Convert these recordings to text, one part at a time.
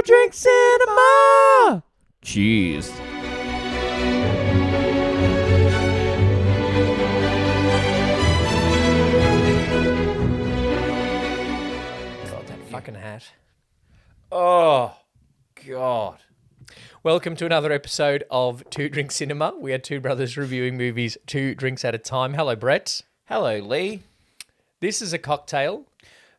Drink Cinema! Cheers. God, that fucking hat. Oh, God. Welcome to another episode of Two Drink Cinema. We are two brothers reviewing movies 2 drinks at a time. Hello, Brett. Hello, Lee. This is a cocktail.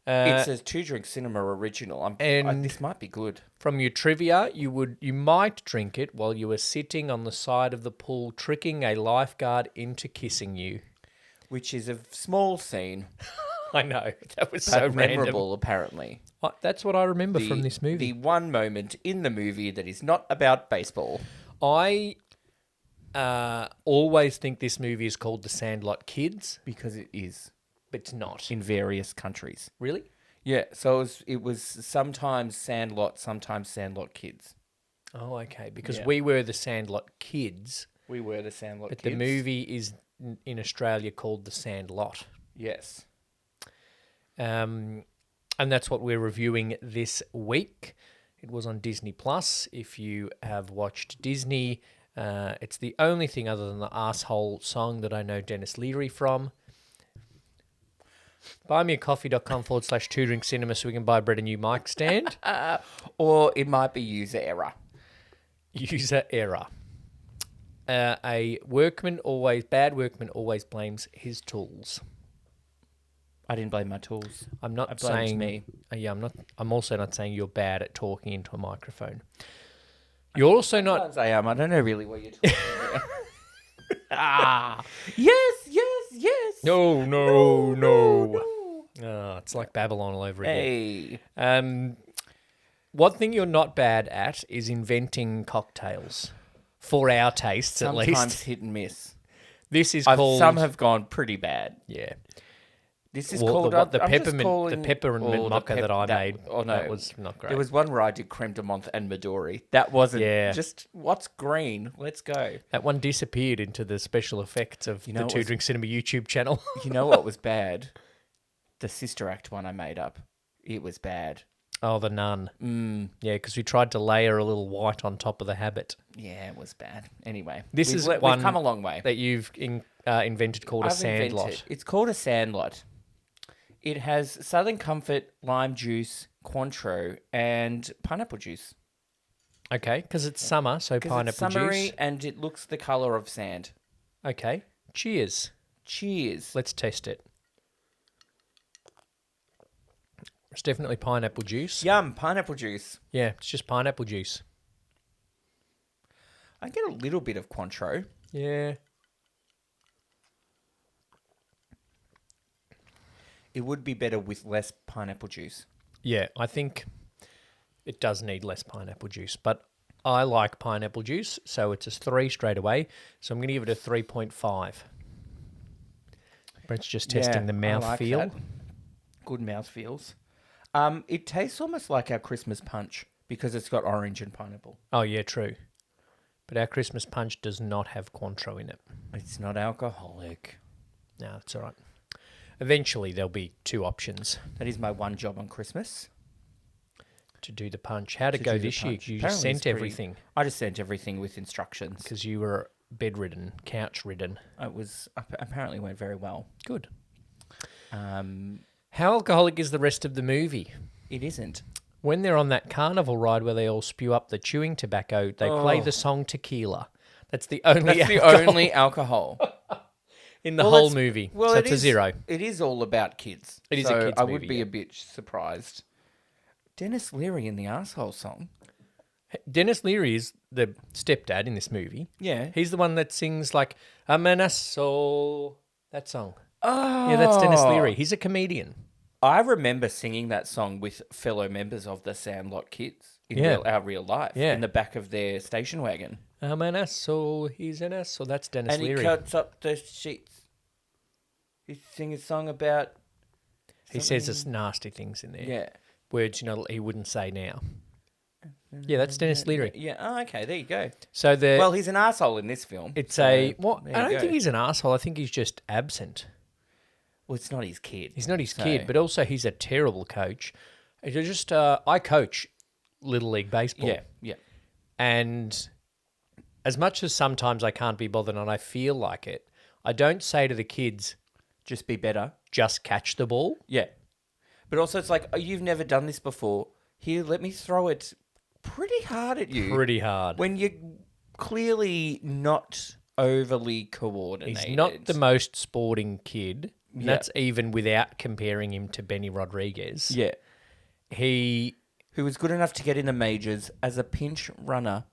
It's a 2 Drink Cinema original. This might be good. From your trivia, you might drink it while you were sitting on the side of the pool, tricking a lifeguard into kissing you. Which is a small scene. I know, that was so memorable, random. apparently. That's what I remember from this movie. The one moment in the movie that is not about baseball. I always think this movie is called The Sandlot Kids. Because it is. But it's not. In various countries. Really? Yeah, so it was sometimes Sandlot, sometimes Sandlot Kids. Oh, okay. Because we were the Sandlot Kids. We were the Sandlot But Kids. the movie is in Australia called The Sandlot. Yes. And that's what we're reviewing this week. It was on Disney Plus. If you have watched Disney, it's the only thing other than the arsehole song that I know Dennis Leary from. Buymeacoffee.com/2 drink cinema so we can buy Brett a new mic stand. Or it might be user error. User error. Bad workman always blames his tools. I didn't blame my tools. I'm not I blamed saying me. I'm also not saying you're bad at talking into a microphone. You're also not. Sometimes I am. I don't know really what you're talking about. Yes. No. Oh, it's like Babylon all over again. Hey. One thing you're not bad at is inventing cocktails for our tastes, at least. Sometimes hit and miss. This is called. Some have gone pretty bad. Yeah. This is Well, called the I'm just peppermint calling- mocha that I made. Oh no, that was not great. There was one where I did creme de menthe and Midori. That wasn't just what's green. Let's go. That one disappeared into the special effects of the Two Drink Cinema YouTube channel. You know what was bad? The Sister Act one I made up. It was bad. Oh, the nun. Yeah, because we tried to layer a little white on top of the habit. Yeah, it was bad. Anyway, We've come a long way. That you've invented called a Sandlot. It's called a Sandlot. It has Southern Comfort, lime juice, Cointreau, and pineapple juice. Okay, because it's summer, so pineapple it's summery juice. And it looks the colour of sand. Okay, cheers. Cheers. Let's test it. It's definitely pineapple juice. Yum, pineapple juice. Yeah, it's just pineapple juice. I get a little bit of Cointreau. Yeah. It would be better with less pineapple juice. Yeah, I think it does need less pineapple juice, but I like pineapple juice, so it's a 3 straight away. So I'm going to give it a 3.5. Brett's just testing the mouth feel. That. Good mouth feels. It tastes almost like our Christmas punch because it's got orange and pineapple. Oh, yeah, true. But our Christmas punch does not have Cointreau in it. It's not alcoholic. No, it's all right. Eventually, there'll be 2 options. That is my one job on Christmas. To do the punch. How'd it go this year? You just sent everything. I just sent everything with instructions. Because you were bedridden, couch-ridden. It was apparently went very well. Good. How alcoholic is the rest of the movie? It isn't. When they're on that carnival ride where they all spew up the chewing tobacco, they play the song Tequila. That's the only alcohol. In the whole movie. So it's a 0. It is all about kids. It is a kids' I movie, would be a bit surprised. Dennis Leary in the arsehole song. Dennis Leary is the stepdad in this movie. Yeah. He's the one that sings like, I'm an asshole. That song. Oh. Yeah, that's Dennis Leary. He's a comedian. I remember singing that song with fellow members of the Sandlot Kids in our real life. Yeah. In the back of their station wagon. I'm an asshole. He's an asshole. That's Dennis Leary. And he cuts up the sheets. He sings a song about... He says there's nasty things in there. Yeah. Words, he wouldn't say now. Yeah, that's Dennis Leary. Yeah. Oh, okay. There you go. So well, he's an arsehole in this film. It's so I don't go. think he's an arsehole. I think he's just absent. Well, it's not his kid. He's not his kid, but also he's a terrible coach. It's just I coach. Little League Baseball. Yeah, yeah. And as much as sometimes I can't be bothered and I feel like it, I don't say to the kids, Just be better. just catch the ball. Yeah. But also it's like, oh, you've never done this before. Here, let me throw it pretty hard at you. Pretty hard. When you're clearly not overly coordinated. He's not the most sporting kid. And Yeah. that's even without comparing him to Benny Rodriguez. Yeah. He Who was good enough to get in the majors as a pinch runner.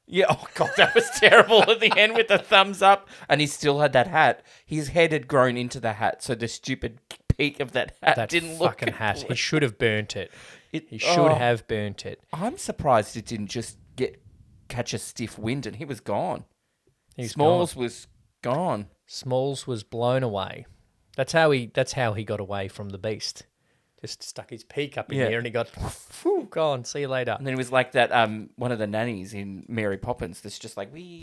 Yeah, oh God, that was terrible at the end with the thumbs up. And he still had that hat. His head had grown into the hat, so the stupid peak of that hat didn't look fucking hat. complete. He should have burnt it. He should Oh. have burnt it. I'm surprised it didn't just catch a stiff wind and he was gone. He's Smalls was gone. Smalls was blown away. That's how he got away from the beast. Just stuck his peak up in Yeah. there and he got whew, gone. See you later. And then it was like that one of the nannies in Mary Poppins that's just like wee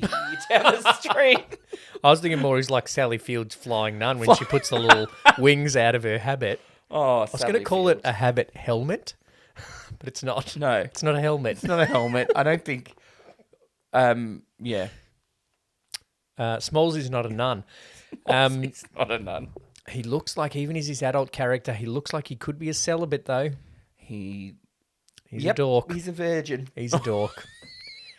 down the street. I was thinking more he's like Sally Field's flying nun when she puts the little wings out of her habit. Oh, I was going to call it a habit helmet, but it's not. No. It's not a helmet. It's not a helmet. I don't think. Yeah. Smalls is not a nun. It's not a nun. He looks like, even as his adult character, he looks like he could be a celibate, though. He's a dork. He's a virgin. He's a dork.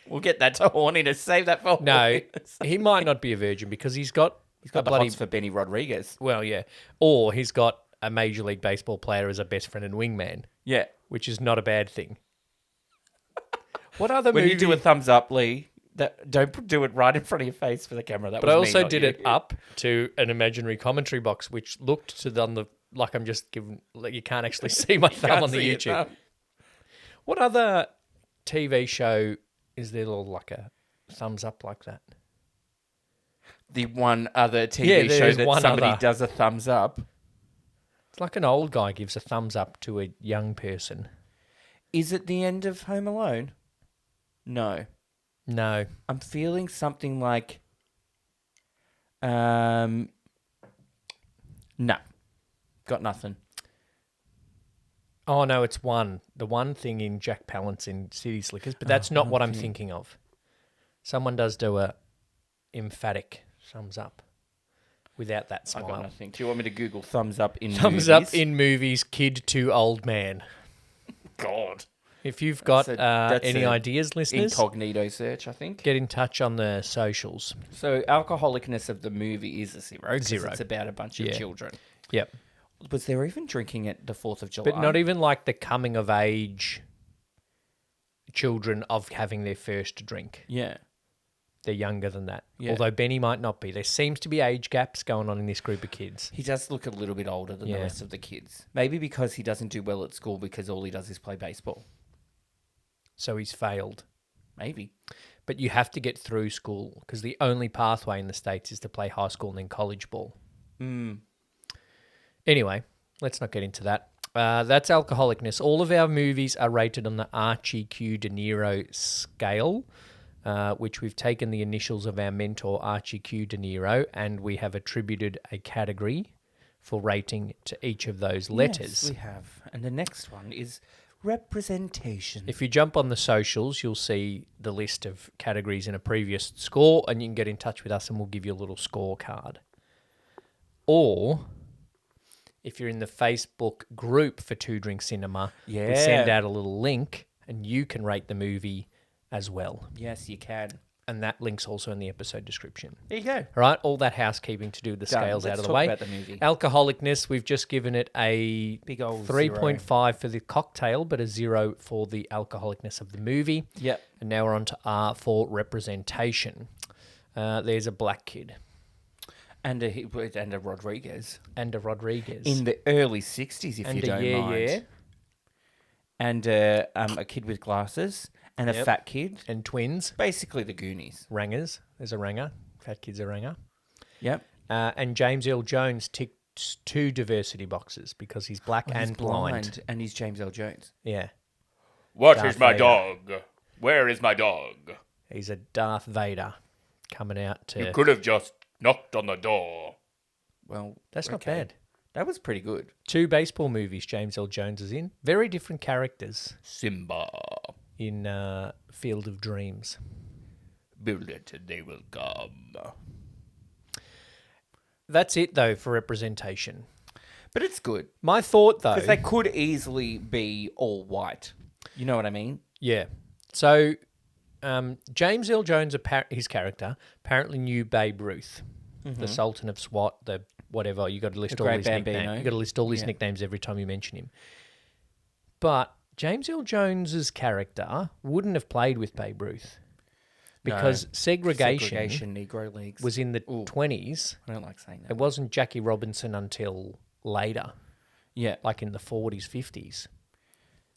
We'll get that to horniness. Save that for No, horniness. he might not be a virgin because he's got Got the hots for Benny Rodriguez. Well, yeah. Or he's got a Major League Baseball player as a best friend and wingman, Yeah. which is not a bad thing. What other When movie? you do a thumbs up, Lee, don't do it right in front of your face for the camera. That But I was me, also not did you. it up to an imaginary commentary box, which looked to like I'm just giving. Like you can't actually see my thumb Can't on the see it, YouTube. no. What other TV show is there like a thumbs up like that? The one other TV Yeah, there show is that one somebody other. does a thumbs up. It's like an old guy gives a thumbs up to a young person. Is it the end of Home Alone? No. No. I'm feeling something like... No. Got nothing. Oh, no, it's one. The one thing in Jack Palance in City Slickers, but that's not what I'm thinking of. Someone does do a emphatic thumbs up without that I got smile. nothing. Do you want me to Google thumbs up in Thumbs movies? up in movies, kid to old man. God. If you've got That's any a ideas, listeners, Incognito search, I think. get in touch on the socials. So, alcoholicness of the movie is a 0. 'cause Zero. It's about a bunch of Yeah. children. Yep. Was there even drinking at the 4th of July? But not even like the coming of age children of having their first drink. Yeah. They're younger than that. Yeah. Although Benny might not be. There seems to be age gaps going on in this group of kids. He does look a little bit older than the Yeah. rest of the kids. Maybe because he doesn't do well at school because all he does is play baseball. So he's failed. Maybe. But you have to get through school because the only pathway in the States is to play high school and then college ball. Anyway, let's not get into that. That's alcoholicness. All of our movies are rated on the Archie Q De Niro scale, which we've taken the initials of our mentor, Archie Q De Niro, and we have attributed a category for rating to each of those letters. Yes, we have. And the next one is representation. If you jump on the socials, you'll see the list of categories in a previous score, and you can get in touch with us and we'll give you a little scorecard. Or, if you're in the Facebook group for Two Drink Cinema, we send out a little link and you can rate the movie as well. Yes, you can. And that link's also in the episode description. There you go. All right, all that housekeeping to do with the Done. scales Let's out of the talk way. about the movie. Alcoholicness, we've just given it a Big old 3.5 for the cocktail, but a 0 for the alcoholicness of the movie. Yep. And now we're on to R for representation. There's a black kid. And a Rodriguez. And a Rodriguez. In the early 60s, if and you a don't mind. And a kid with glasses. And a fat kid. And twins. Basically the Goonies. Rangers. There's a ranger. Fat kid's a ranger. Yep. And James Earl Jones ticked 2 diversity boxes because he's black and He's blind. And he's James L. Jones. Yeah. What Darth is my Vader. dog? Where is my dog? He's a Darth Vader coming out to... You could have just knocked on the door. Well, That's not okay. bad. That was pretty good. 2 baseball movies James L. Jones is in. Very different characters Simba, in Field of Dreams. build it and they will come. That's it, though, for representation. But it's good. My thought, though... Because they could easily be all white. You know what I mean? Yeah. So, James L. Jones, his character, apparently knew Babe Ruth, the Sultan of SWAT, the whatever. You got to list all Great his Bambino. nicknames. You got to list all his nicknames every time you mention him. But James L. Jones's character wouldn't have played with Babe Ruth because segregation Negro Leagues. was in the 20s. I don't like saying that. It wasn't Jackie Robinson until later, Yeah. like in the 40s, 50s,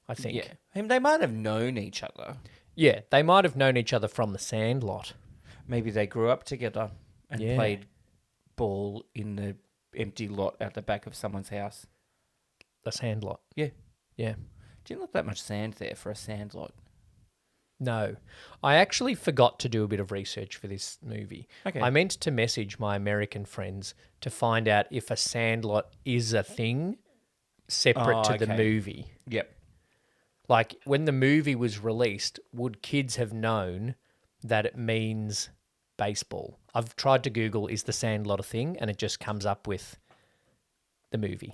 I think. Yeah. And they might have known each other. Yeah, they might have known each other from the Sandlot. Maybe they grew up together and Yeah. played ball in the empty lot at the back of someone's house. The Sandlot. Yeah. Yeah. Didn't look that much sand there for a sand lot. No. I actually forgot to do a bit of research for this movie. Okay. I meant to message my American friends to find out if a Sandlot is a thing separate to the okay. movie. Yep. Like, when the movie was released, would kids have known that it means baseball? I've tried to Google, is the Sandlot a thing? And it just comes up with the movie.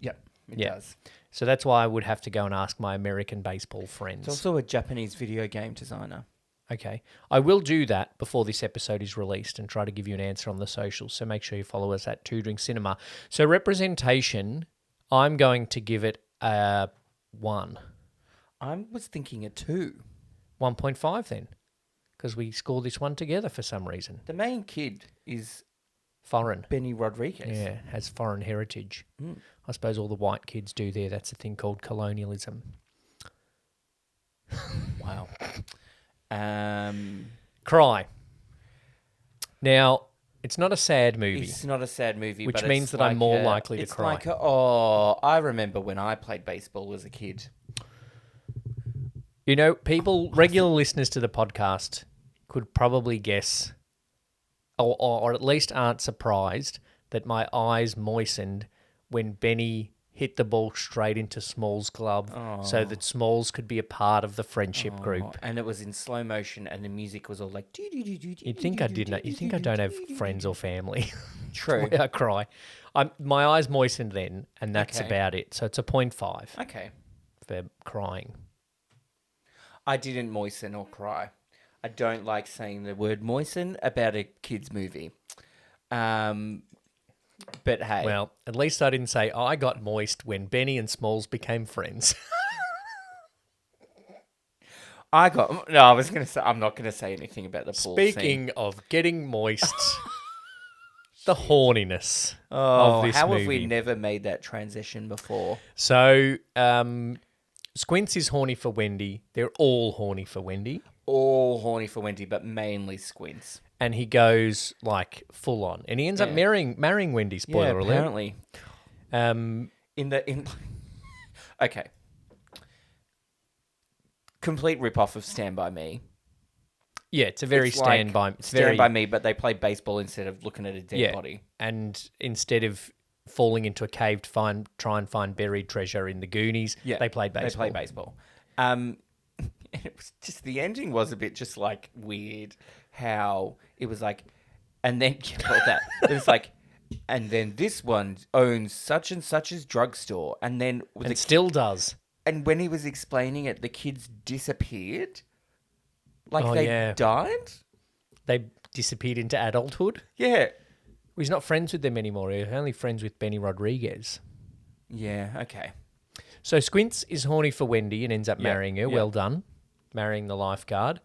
Yep. It Yeah. does. So that's why I would have to go and ask my American baseball friends. It's also a Japanese video game designer. Okay. I will do that before this episode is released and try to give you an answer on the socials. So make sure you follow us at Two Drink Cinema. So representation, I'm going to give it a 1. I was thinking a 2. 1.5 then. Because we scored this one together for some reason. The main kid is Foreign. Benny Rodriguez. Yeah, has foreign heritage. I suppose all the white kids do there. That's a thing called colonialism. Wow. Cry. Now, it's not a sad movie. It's not a sad movie, Which but means it's that I'm more like likely to it's cry. Like I remember when I played baseball as a kid. You know, people, regular listeners to the podcast could probably guess, or at least aren't surprised, that my eyes moistened when Benny hit the ball straight into Small's glove so that Smalls could be a part of the friendship group. And it was in slow motion, and the music was all like... You'd think I did not. You think I don't have friends or family. True. Where I cry. My eyes moistened then, and that's Okay. about it. So it's a 0.5 Okay. for crying. I didn't moisten or cry. I don't like saying the word moisten about a kid's movie. But hey. Well, at least I didn't say I got moist when Benny and Smalls became friends. I was going to say, I'm not going to say anything about the pool scene. Speaking of getting moist, the horniness Oh, of this how movie. have we never made that transition before? So, Squints is horny for Wendy. They're all horny for Wendy. All horny for Wendy, but mainly Squints. And he goes, like, full on. And he ends up marrying Wendy, spoiler alert. Apparently. Um, Okay. Complete rip-off of Stand By Me. yeah, it's a very It's like Stand By Me, but they play baseball instead of looking at a dead body. And instead of falling into a cave to try and find buried treasure in the Goonies, they played baseball. They play baseball. It was just, the ending was a bit just like weird. How it was like, and then it was like, and then this one owns such and such's drugstore, and then Still does. And when he was explaining it, the kids disappeared. Like Oh, they yeah. died. They disappeared into adulthood. Yeah. He's not friends with them anymore. He's only friends with Benny Rodriguez. Yeah. Okay. So Squints is horny for Wendy and ends up marrying her. yeah. Well done. Marrying the lifeguard.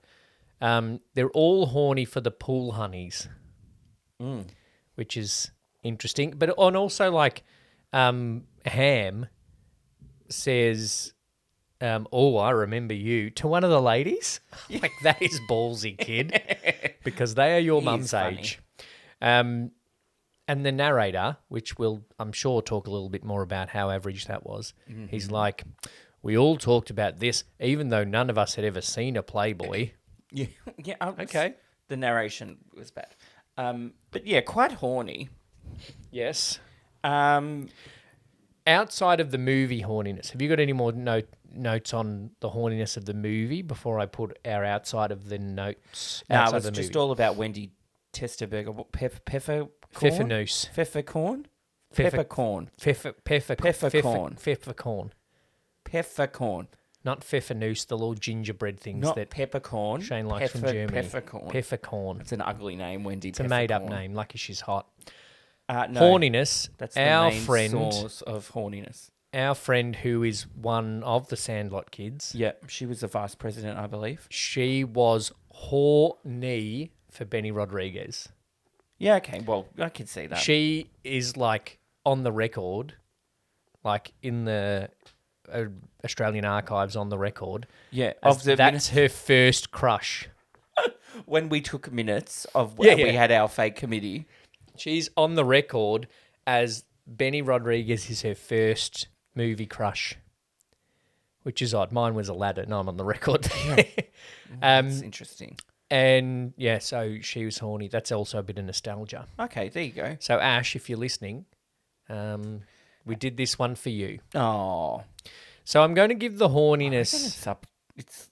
They're all horny for the pool honeys, which is interesting. But and also, like, Ham says, oh, I remember you, to one of the ladies. Like, that is ballsy, kid, because they are your He mum's is funny. age. And the narrator, which we'll, I'm sure, talk a little bit more about how average that was, he's like, we all talked about this, even though none of us had ever seen a Playboy. Yeah. Yeah. Okay. The narration was bad. But yeah, quite horny. Yes. Outside of the movie horniness, have you got any more notes on the horniness of the movie before I put our outside of the notes? No, Outside it was of the just movie? all about Wendy Testerberger. Peppercorn? Pfeffernuss. Pfeffercorn? Pfeffer- Peppercorn. Pfeffercorn. Peppercorn. Not pfeffernuss, the little gingerbread things Not that peppercorn. Shane likes from Germany. Peppercorn. Pfeffercorn. It's an ugly name, Wendy. It's a made-up name. Lucky she's hot. No, Horniness. that's the our main friend, source of horniness. our friend who is one of the Sandlot Kids. Yeah, she was the vice president, I believe. She was horny for Benny Rodriguez. Yeah, okay. Well, I can see that. She is like on the record, like in the Australian archives on the record. Yeah, That's her first crush. when we took minutes of Yeah, when we yeah. had our fake committee. She's on the record as Benny Rodriguez is her first movie crush, which is odd. Mine was Aladdin. I'm on the record. That's interesting. And yeah, so she was horny. That's also a bit of nostalgia. Okay, there you go. So Ash, if you're listening, we did this one for you. Oh, So I'm going to give the I reckon horniness. it's up. It's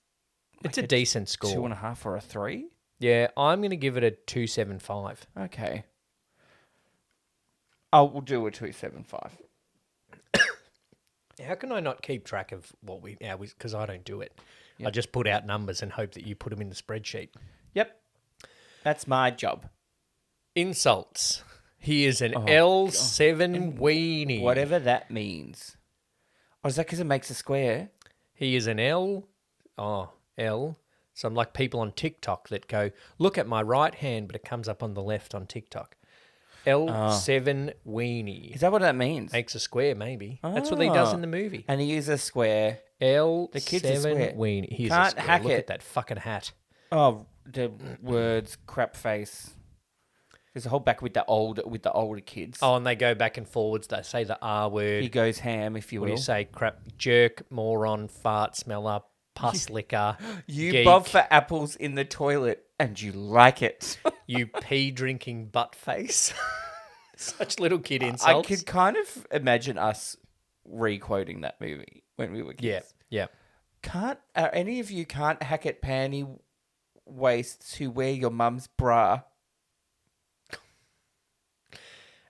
It's a decent score. 2.5 or a 3. Yeah, I'm going to give it a 2.75. Okay. I will do a 2.75. How can I not keep track of what we? Because I don't do it. I just put out numbers and hope that you put them in the spreadsheet. Yep, that's my job. Insults. He is an Oh, L7 weenie. Whatever that means. Oh, is that because it makes a square? He is an L. L. So I'm like people on TikTok that go, look at my right hand, but it comes up on the left on TikTok. L7 weenie. Is that what that means? Makes a square, maybe. That's what he does in the movie. And he is a square. L7 kid's a square. weenie. He is a Can't square. hack Look it. at that fucking hat. Oh, the words crap face. There's a whole back with the older kids. Oh, and they go back and forwards. They say the R word. He goes ham, if you What will. do you say? Crap, jerk, moron, fart, smeller, pus licker. You geek, bob for apples in the toilet and you like it. you pee drinking butt face. Such little kid I insults. could kind of imagine us re-quoting that movie when we were kids. Yeah. Any of you can't hack it panty waist to wear your mum's bra?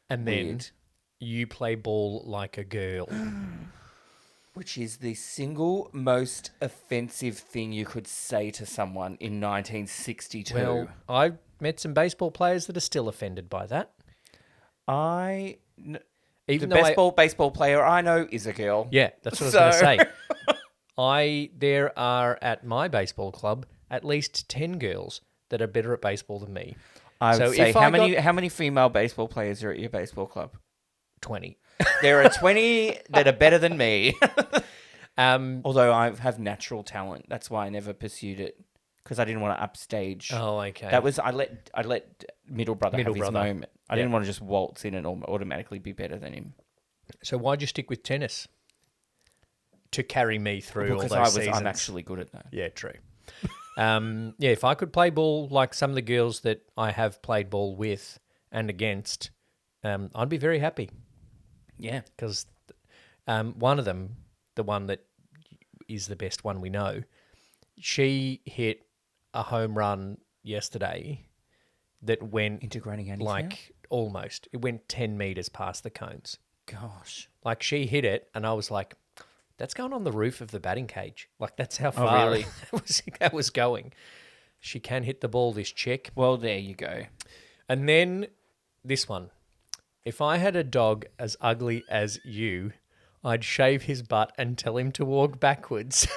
And then Weird. you play ball like a girl. Which is the single most offensive thing you could say to someone in 1962. Well, I met some baseball players that are still offended by that. the Even though best baseball player I know is a girl. Yeah, that's what I was going to say. There are at my baseball club at least 10 girls that are better at baseball than me. I would So say if how I many got- how many female baseball players are at your baseball club? 20. There are 20 that are better than me. Um, Although I have natural talent, that's why I never pursued it because I didn't want to upstage. oh, okay. That was I let middle brother Middle have his brother. moment. I didn't want to just waltz in and automatically be better than him. So why'd you stick with tennis? To carry me through all Because those seasons. I'm actually good at that. Yeah, true. Yeah, if I could play ball like some of the girls that I have played ball with and against, I'd be very happy. Yeah. Because one of them, the one that is the best one we know, she hit a home run yesterday that went Into Granny Annie's like almost. It went 10 metres past the cones. Gosh. Like she hit it and I was like, that's going on the roof of the batting cage. Like that's how far really? that was going. She can hit the ball, this chick. Well, there you go. And then this one. If I had a dog as ugly as you, I'd shave his butt and tell him to walk backwards.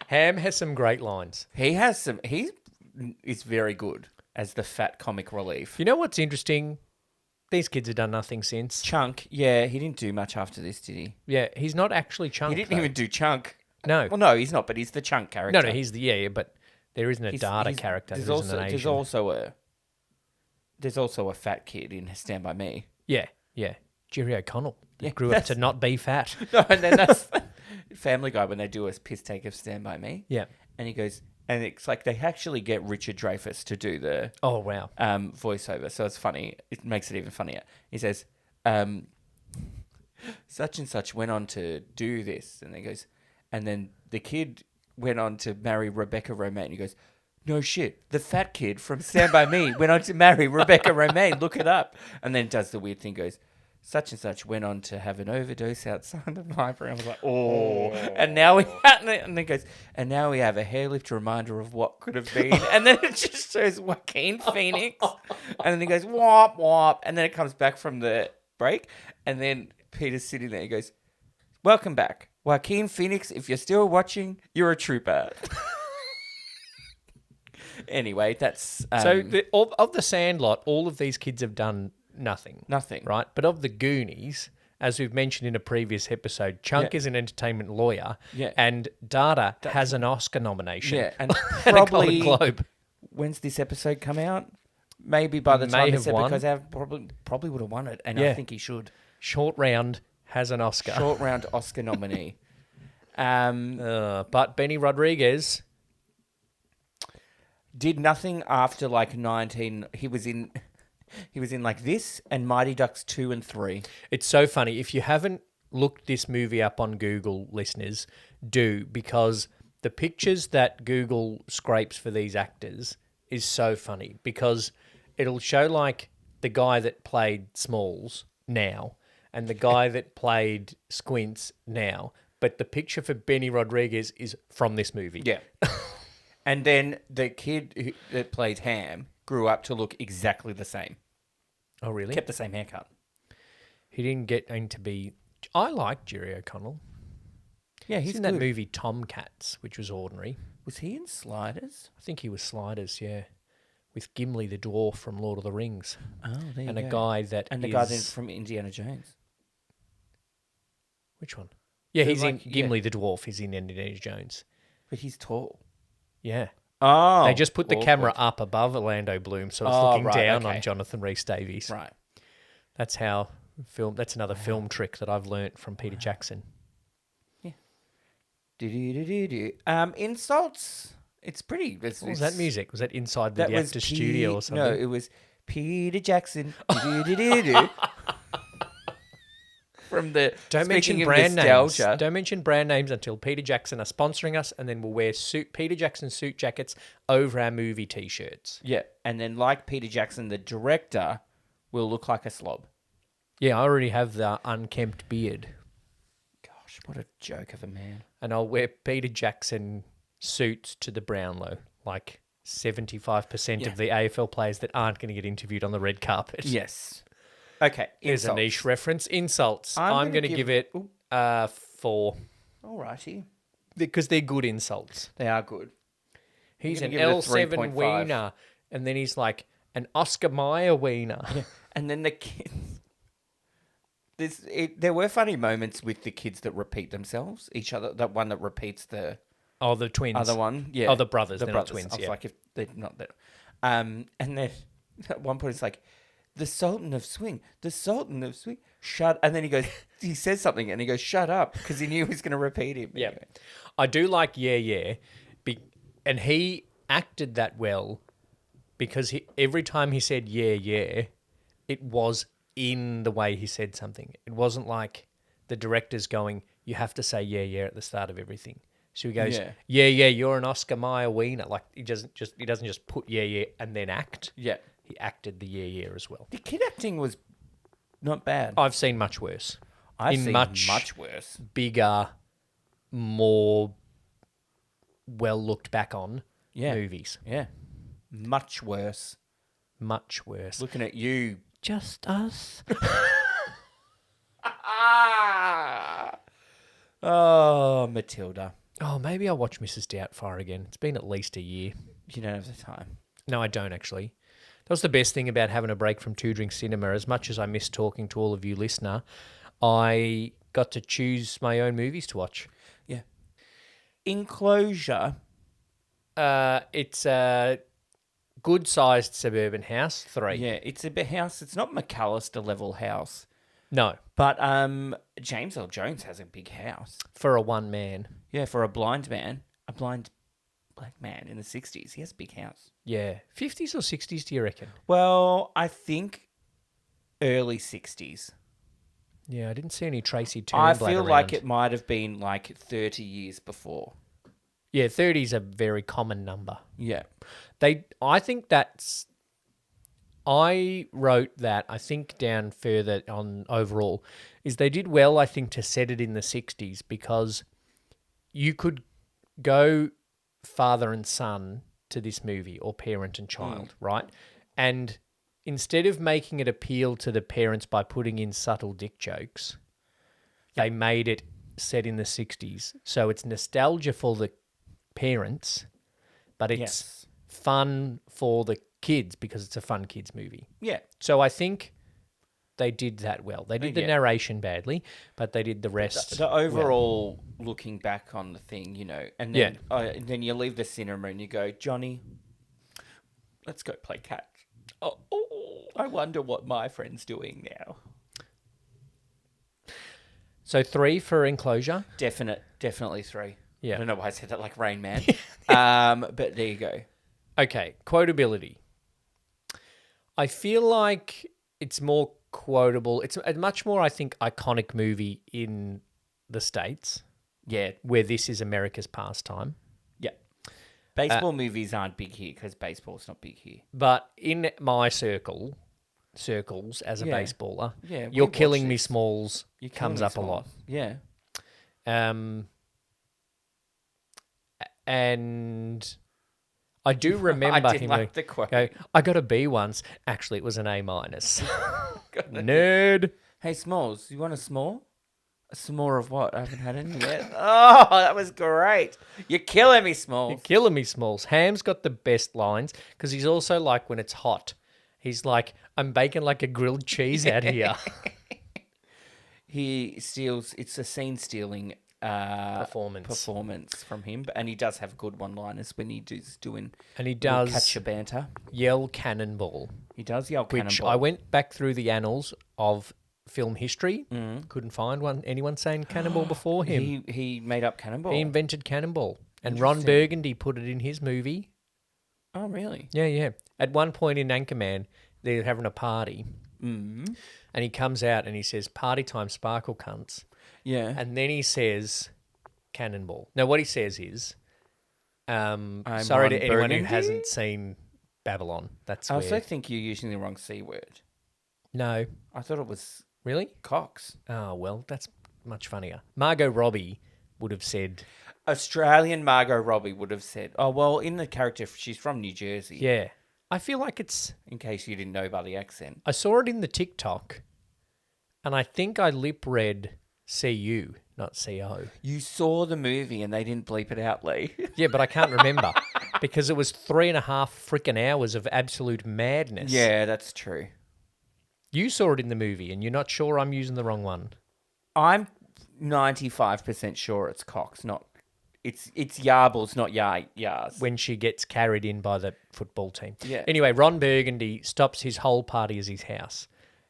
Ham has some great lines. He has some. He is very good as the fat comic relief. You know what's interesting? These kids have done nothing since. Chunk, yeah, he didn't do much after this, did he? Yeah, he's not actually Chunk. He didn't though. even do Chunk. No. Well, no, he's not, but he's the Chunk character. No, he's the yeah, but there isn't a data character. There's There isn't an Asian. There's also a fat kid in Stand By Me. Yeah. Jerry O'Connell Yeah, grew up to not be fat. No, and then that's Family Guy when they do a piss take of Stand By Me. Yeah. And he goes, and it's like they actually get Richard Dreyfuss to do the Oh, wow. voiceover. So it's funny. It makes it even funnier. He says, such and such went on to do this. And he goes, and then the kid went on to marry Rebecca Romaine. And he goes, no shit, the fat kid from Stand By Me went on to marry Rebecca Romaine. Look it up. And then does the weird thing, goes, such and such went on to have an overdose outside the library. I was like, oh. And now and then goes, and now we have a hairlift reminder of what could have been. And then it just shows Joaquin Phoenix. And then he goes, whop, whop. And then it comes back from the break. And then Peter's sitting there. He goes, welcome back. Joaquin Phoenix, if you're still watching, you're a trooper. Anyway, that's... So of the Sandlot, all of these kids have done nothing. Nothing. Right? But of the Goonies, as we've mentioned in a previous episode, Chunk is an entertainment lawyer, and Data has an Oscar nomination. Yeah, and and a probably... Golden Globe. When's this episode come out? Maybe by the time this episode probably would have won it, and I think he should. Short Round has an Oscar. Short Round Oscar nominee. But Benny Rodriguez... did nothing after like 19. He was in like this and Mighty Ducks 2 and 3. It's so funny. If you haven't looked this movie up on Google, listeners, do, because the pictures that Google scrapes for these actors is so funny, because it'll show like the guy that played Smalls now and the guy that played Squints now, but the picture for Benny Rodriguez is from this movie. Yeah. And then the kid that played Ham grew up to look exactly the same. Oh, really? Kept the same haircut. He didn't get into be... I like Jerry O'Connell. Yeah, he's in that movie Tomcats, which was ordinary. Was he in Sliders? I think he was Sliders, yeah. With Gimli the dwarf from Lord of the Rings. Oh, there you go. And a guy that And the guy then from Indiana Jones. Which one? Yeah, he's in Gimli the dwarf. He's in Indiana Jones. But he's tall. Yeah. Oh. They just put the camera up above Orlando Bloom, so it's looking down on Jonathan Rhys-Davies. Right. That's how film. That's another film trick that I've learnt from Peter Jackson. Yeah. Insults. It's pretty. What was that music? Was that inside the actor's studio or something? No, it was Peter Jackson. From the Don't mention brand names. Don't mention brand names until Peter Jackson are sponsoring us, and then we'll wear Peter Jackson suit jackets over our movie T-shirts. Yeah, and then like Peter Jackson, the director will look like a slob. Yeah, I already have the unkempt beard. Gosh, what a joke of a man! And I'll wear Peter Jackson suits to the Brownlow, like 75% of the AFL players that aren't going to get interviewed on the red carpet. Yes. Okay, here's a niche reference. Insults. I'm going to give it 4. Alrighty. Because they're good insults. They are good. He's an L7 wiener. And then he's like an Oscar Mayer wiener. Yeah. And then the kids... There were funny moments with the kids that repeat themselves. Each other. That one that repeats the... Oh, the twins. Other one. Yeah. Oh, the brothers. They're not twins, I was like, if they're not that... And then at one point it's like... The Sultan of Swing. The Sultan of Swing. Shut. And then he says something and he goes, shut up, because he knew he was going to repeat him. Yeah. Anyway. I do like Yeah. And he acted that well because every time he said Yeah, it was in the way he said something. It wasn't like the director's going, you have to say Yeah at the start of everything. So he goes, yeah, you're an Oscar Mayer wiener. Like he doesn't just put Yeah and then act. Yeah. He acted the Yeah as well. The kid acting was not bad. I've seen much worse. I've seen much worse. Bigger, more well looked back on movies. Yeah. Much worse. Much worse. Looking at you. Just us. Oh, Matilda. Oh, maybe I'll watch Mrs. Doubtfire again. It's been at least a year. You don't have the time. No, I don't actually. That was the best thing about having a break from Two Drink Cinema. As much as I miss talking to all of you, listener, I got to choose my own movies to watch. Yeah. Enclosure. It's a good-sized suburban house, 3. Yeah, it's a big house. It's not McAllister level house. No. But James L. Jones has a big house. For a one-man. Yeah, for a blind man. A blind black man in the 60s. He has a big house. Yeah. 50s or 60s, do you reckon? Well, I think early 60s. Yeah, I didn't see any Tracy I Turnblad feel around. like it might have been like 30 years before. Yeah, 30 is a very common number. Yeah. I think that's... I wrote that, I think down further on overall, is they did well, I think, to set it in the 60s because you could go father and son to this movie or parent and child, right? And instead of making it appeal to the parents by putting in subtle dick jokes, they made it set in the 60s. So it's nostalgia for the parents, but it's Yes. fun for the kids because it's a fun kids movie. Yeah. So I think they did that well. They did the Yeah. narration badly, but they did the rest. The overall looking back on the thing, and then then you leave the cinema and you go, Johnny, let's go play catch. Oh, I wonder what my friend's doing now. So 3 for Enclosure. Definitely 3. Yeah. I don't know why I said that like Rain Man. But there you go. Okay, quotability. I feel like it's more quotable. It's a much more, I think, iconic movie in the States, Yeah. where this is America's pastime. Yeah. Baseball movies aren't big here because baseball's not big here. But in my circles as a Yeah. baseballer, Yeah, we You're watch Killing Me this. Smalls You're Killing comes Me up a lot. Smalls. Yeah. And I do remember I did him like the quote. go, I got a B once. Actually, it was an A minus. Nerd. Hey, Smalls, you want a small? A s'more of what? I haven't had any yet. Oh, that was great. You're killing me, Smalls. You're killing me, Smalls. Ham's got the best lines because he's also like, when it's hot, he's like, I'm baking like a grilled cheese out here. He steals, it's a scene stealing performance from him, and he does have good one-liners when he is doing And he little does catch a banter. yell cannonball, He does yell which cannonball. I went back through the annals of film history. Couldn't find anyone saying cannonball before him. He made up cannonball. He invented cannonball. And Ron Burgundy put it in his movie. Oh, really? Yeah. At one point in Anchorman, they're having a party. And he comes out and he says, party time, sparkle cunts. Yeah. And then he says, cannonball. Now, what he says is, I'm sorry Ron to anyone Burgundy? who hasn't seen Babylon. That's I where... also think you're using the wrong C word. No. I thought it was Really? Cox. Oh, well, that's much funnier. Margot Robbie would have said... Australian Margot Robbie would have said, oh, well, in the character, she's from New Jersey. Yeah. I feel like it's... In case you didn't know by the accent. I saw it in the TikTok, and I think I lip read CU, not CO. You saw the movie and they didn't bleep it out, Lee. Yeah, but I can't remember because it was 3.5 freaking hours of absolute madness. Yeah, that's true. You saw it in the movie, and you're not sure I'm using the wrong one. I'm 95% sure it's Cox, not... It's Yarbles, not Yars. When she gets carried in by the football team. Yeah. Anyway, Ron Burgundy stops his whole party as his house,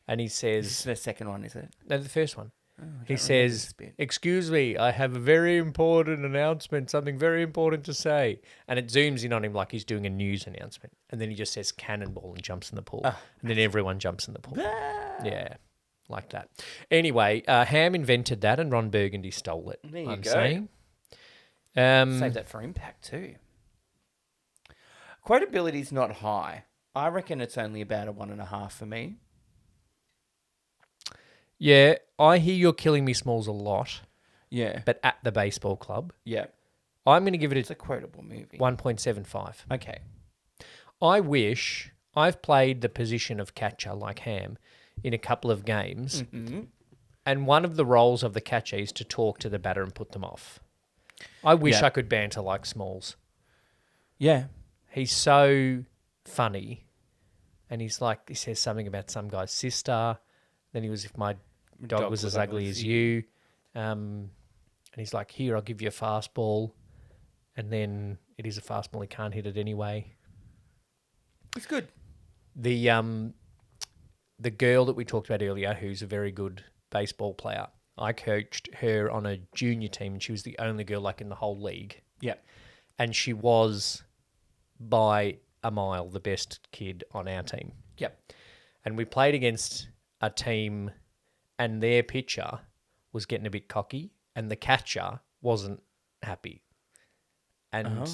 and he This is says... the second one, is it? No, the first one. Oh, I He don't remember says, this bit. excuse me, I have a very important announcement, something very important to say. And it zooms in on him like he's doing a news announcement. And then he just says cannonball and jumps in the pool. And then everyone jumps in the pool. Yeah, like that. Anyway, Ham invented that and Ron Burgundy stole it. There you I'm go. saying. Save that for impact too. Quotability's not high. I reckon it's only about a 1.5 for me. Yeah, I hear You're Killing Me Smalls a lot, Yeah. but at the baseball club, Yeah. I'm going to give It's it a quotable movie. 1.75. Okay. I wish I've played the position of catcher like Ham in a couple of games, and one of the roles of the catcher is to talk to the batter and put them off. I wish Yeah. I could banter like Smalls. Yeah. He's so funny, and he says something about some guy's sister. Then he was, if my dog was as ugly as you. And he's like, here, I'll give you a fastball. And then it is a fastball. He can't hit it anyway. It's good. The girl that we talked about earlier, who's a very good baseball player, I coached her on a junior team, and she was the only girl in the whole league. Yeah. And she was, by a mile, the best kid on our team. Yep. And we played against a team and their pitcher was getting a bit cocky, and the catcher wasn't happy. And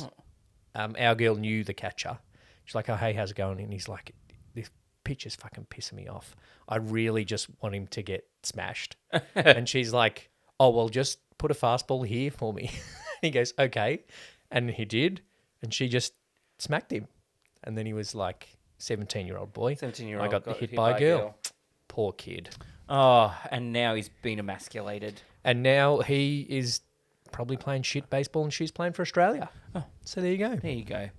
our girl knew the catcher. She's like, "Oh, hey, how's it going?" And he's like, "This pitcher's fucking pissing me off. I really just want him to get smashed." And she's like, "Oh, well, just put a fastball here for me." He goes, "Okay." And he did. And she just smacked him. And then he was like, 17-year-old boy. 17-year-old I got hit by a girl. Poor kid. Oh, and now he's been emasculated. And now he is probably playing shit baseball and she's playing for Australia. Oh, so there you go. There you go.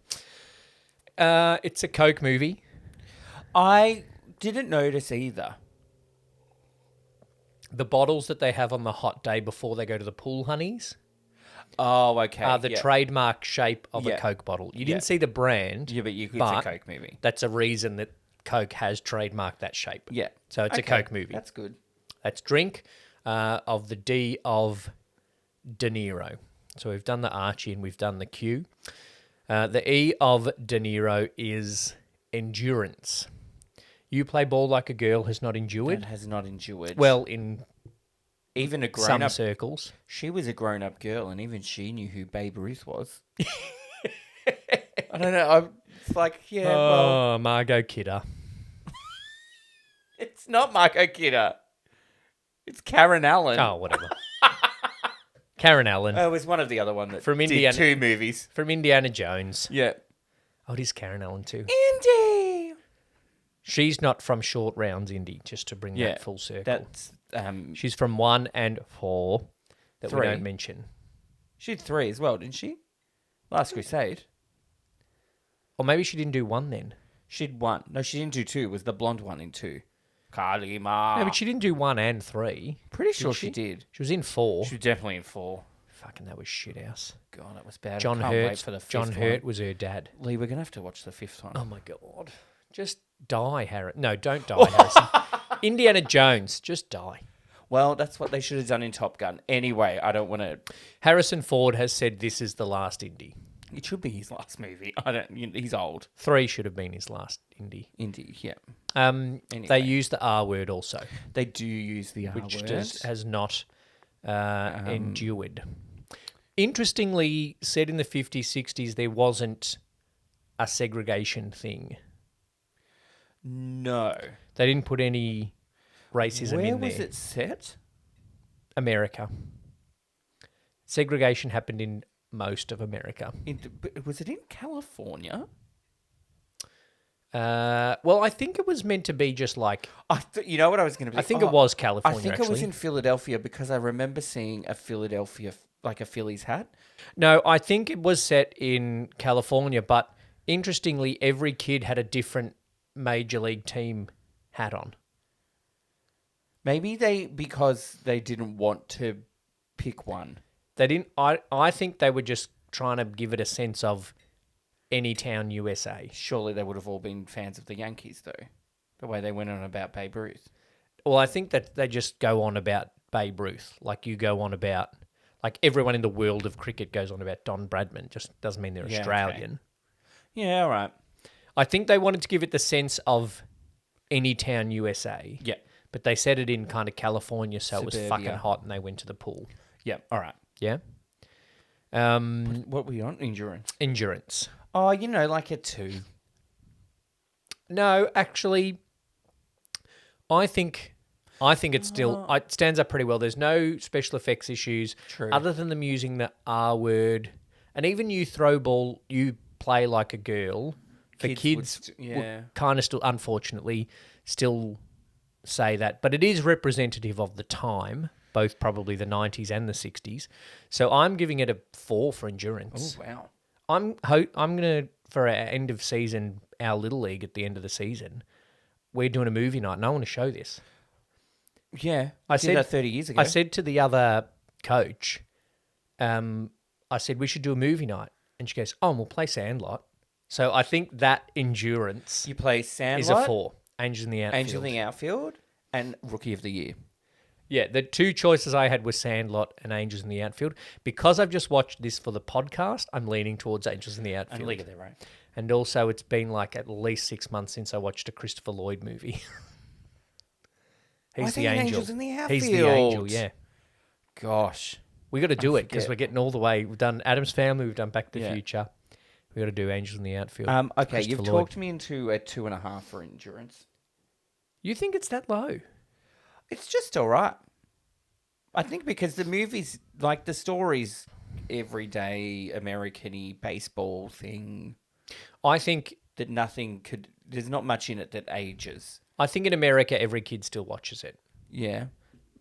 It's a Coke movie. I didn't notice either. The bottles that they have on the hot day before they go to the pool, honeys, Oh, okay. are the trademark shape of Yeah. a Coke bottle. You didn't see the brand. Yeah, but it's but a Coke movie. That's a reason that Coke has trademarked that shape. Yeah. So it's a Coke movie. That's good. That's drink of the D of De Niro. So we've done the Archie and we've done the Q. The E of De Niro is endurance. You play ball like a girl has not endured. That has not endured. Well, in even a some grown-up... circles. She was a grown-up girl, and even she knew who Babe Ruth was. I don't know. It's like, yeah, well... Margot Kidder. It's not Marco Kidder. It's Karen Allen. Oh, whatever. Karen Allen. Oh, it was one of the other one that From did Indiana- 2 movies. From Indiana Jones. Yeah. Oh, it is Karen Allen too. Indy! She's not from Short Rounds, Indy, just to bring that full circle. That's... She's from 1 and 4 that 3. we don't mention. She did 3 as well, didn't she? Last Crusade. Or maybe she didn't do 1 then. She did 1. No, she didn't do 2. It was the blonde one in 2. Kalima. No, but she didn't do 1 and 3. Pretty sure she did. She was in 4. She was definitely in 4. Fucking, that was shit house. God, that was bad. John I can't wait Hurt. for the 5th John one. Hurt was her dad. Lee, we're going to have to watch the 5th one. Oh my God. Just die, Harrison. No, don't die, Harrison. Indiana Jones, just die. Well, that's what they should have done in Top Gun. Anyway, I don't want to... Harrison Ford has said this is the last Indy. It should be his last movie. I don't... He's old. 3 should have been his last Indy. Indy, yeah. They use the R word also, They do use the R which word. has not endured. Interestingly, said in the 50s, 60s, there wasn't a segregation thing. No. They didn't put any racism Where in there. was it set? America. Segregation happened in most of America. Was it in California? Well, I think it was meant to be just like... You know what I was going to be? I think it was California, I think actually. it was in Philadelphia because I remember seeing a Philadelphia, like a Phillies hat. No, I think it was set in California, but interestingly, every kid had a different major league team hat on. Maybe because they didn't want to pick one. They didn't. I think they were just trying to give it a sense of any town USA. Surely they would have all been fans of the Yankees, though. The way they went on about Babe Ruth. Well, I think that they just go on about Babe Ruth, like you go on about, like everyone in the world of cricket goes on about Don Bradman. Just doesn't mean they're Australian. Okay. Yeah, all right. I think they wanted to give it the sense of any town USA. Yeah. But they said it in kind of California, so it was Suburbia. fucking hot, and they went to the pool. Yeah, all right. Yeah. What were you on? Endurance. Oh, like a 2. No, actually, I think it's still it stands up pretty well. There's no special effects issues, True. other than them using the R word, and even you throw ball, you play like a girl. For kids would kind of still, unfortunately, still say that, but it is representative of the time, both probably the 90s and the 60s. So I'm giving it a 4 for endurance. Oh, wow. I'm gonna, for our end of season, our little league at the end of the season, we're doing a movie night, and I want to show this. Yeah. I did said that 30 years ago. I said to the other coach, I said we should do a movie night, and she goes, "Oh, we'll play Sandlot." So I think that endurance You play Sandlot, is a 4. Angels in the Outfield. Angel in the Outfield, and Rookie of the Year. Yeah, the 2 choices I had were Sandlot and Angels in the Outfield. Because I've just watched this for the podcast, I'm leaning towards Angels in the Outfield. And League of Their Own. And also, it's been like at least 6 months since I watched a Christopher Lloyd movie. He's the thinking angel. Angels in the He's the angel, Outfield. yeah. Gosh. We got to do it because forget. we're getting all the way. We've done Adam's Family. We've done Back to the Yeah. Future. We got to do Angels in the Outfield. Okay, you've Christopher Lloyd. talked me into a 2.5 for endurance. You think it's that low? It's just all right. I think because the movie's like the story's everyday American-y baseball thing I think that nothing could. There's not much in it that ages. in America every kid still watches it. Yeah.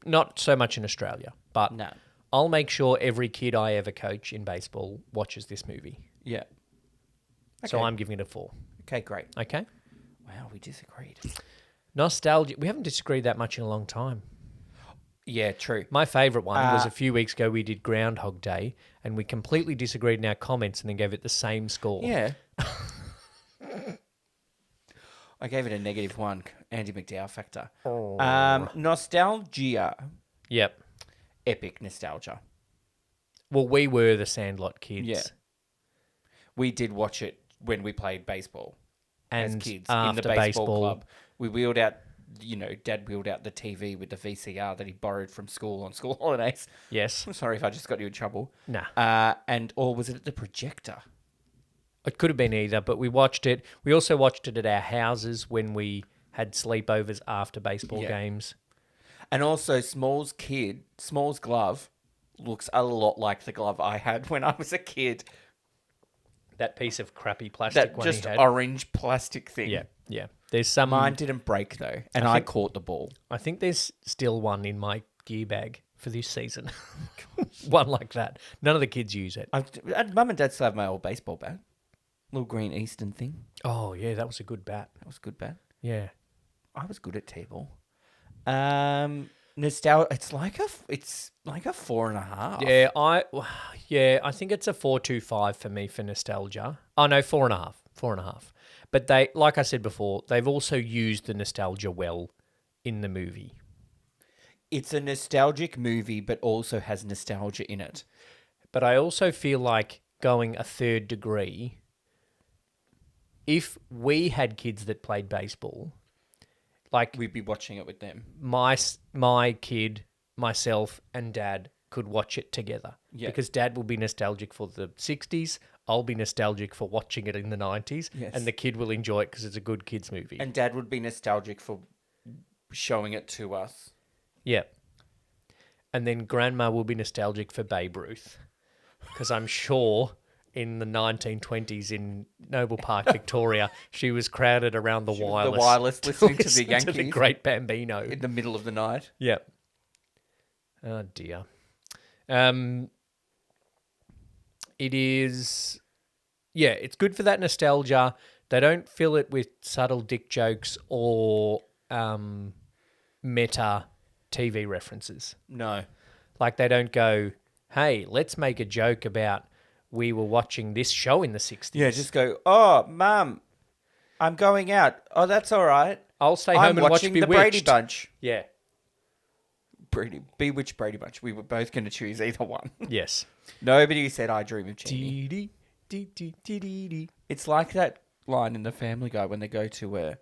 Not so much in Australia, but No. I'll make sure every kid I ever coach in baseball watches this movie. Yeah. So Okay. I'm giving it a 4. Okay, great. Okay. Wow, we disagreed. Nostalgia. We haven't disagreed that much in a long time. Yeah, true. My favourite one was a few weeks ago. We did Groundhog Day, and we completely disagreed in our comments, and then gave it the same score. Yeah. I gave it a -1. Andy McDowell factor. Nostalgia. Yep. Epic nostalgia. Well, we were the Sandlot Kids. Yeah. We did watch it when we played baseball And as kids after in the baseball baseball- club. We wheeled out, Dad wheeled out the TV with the VCR that he borrowed from school on school holidays. Yes. I'm sorry if I just got you in trouble. Nah. Or was it at the projector? It could have been either, but we watched it. We also watched it at our houses when we had sleepovers after baseball Yeah. games. And also, Small's glove looks a lot like the glove I had when I was a kid. That piece of crappy plastic That one just he had. orange plastic thing. Yeah, yeah. There's some. Mine didn't break though, and I caught the ball. I think there's still one in my gear bag for this season. One like that. None of the kids use it. Mum and Dad still have my old baseball bat, little green Eastern thing. Oh yeah, that was a good bat. That was a good bat. Yeah. I was good at T-ball. Nostalgia. It's like a 4.5. I think it's a 4.25 for me for nostalgia. Oh no, 4.5. 4.5. But they, like I said before, they've also used the nostalgia well in the movie. It's a nostalgic movie, but also has nostalgia in it. But I also feel like going a third degree, if we had kids that played baseball, like We'd be watching it with them. my kid, myself, and Dad could watch it together. Yeah. Because Dad will be nostalgic for the 60s, I'll be nostalgic for watching it in the 90s, Yes. and the kid will enjoy it because it's a good kids movie. And Dad would be nostalgic for showing it to us. Yeah. And then Grandma will be nostalgic for Babe Ruth. Because I'm sure in the 1920s in Noble Park, Victoria, she was crowded around the wireless. The wireless listening to the listen Yankees. To the Great Bambino. In the middle of the night. Yeah. Oh, dear. It is... Yeah, it's good for that nostalgia. They don't fill it with subtle dick jokes or meta TV references. No. Like they don't go, hey, let's make a joke about we were watching this show in the 60s. Yeah, just go, oh, Mum, I'm going out. Oh, that's all right. I'll stay I'm home and watch watching Bewitched. the Brady Bunch. Yeah. Bewitched Brady Bunch. We were both going to choose either one. Yes. Nobody said I Dream of Jeannie. Dee-dee. It's like that line in The Family Guy when they go to a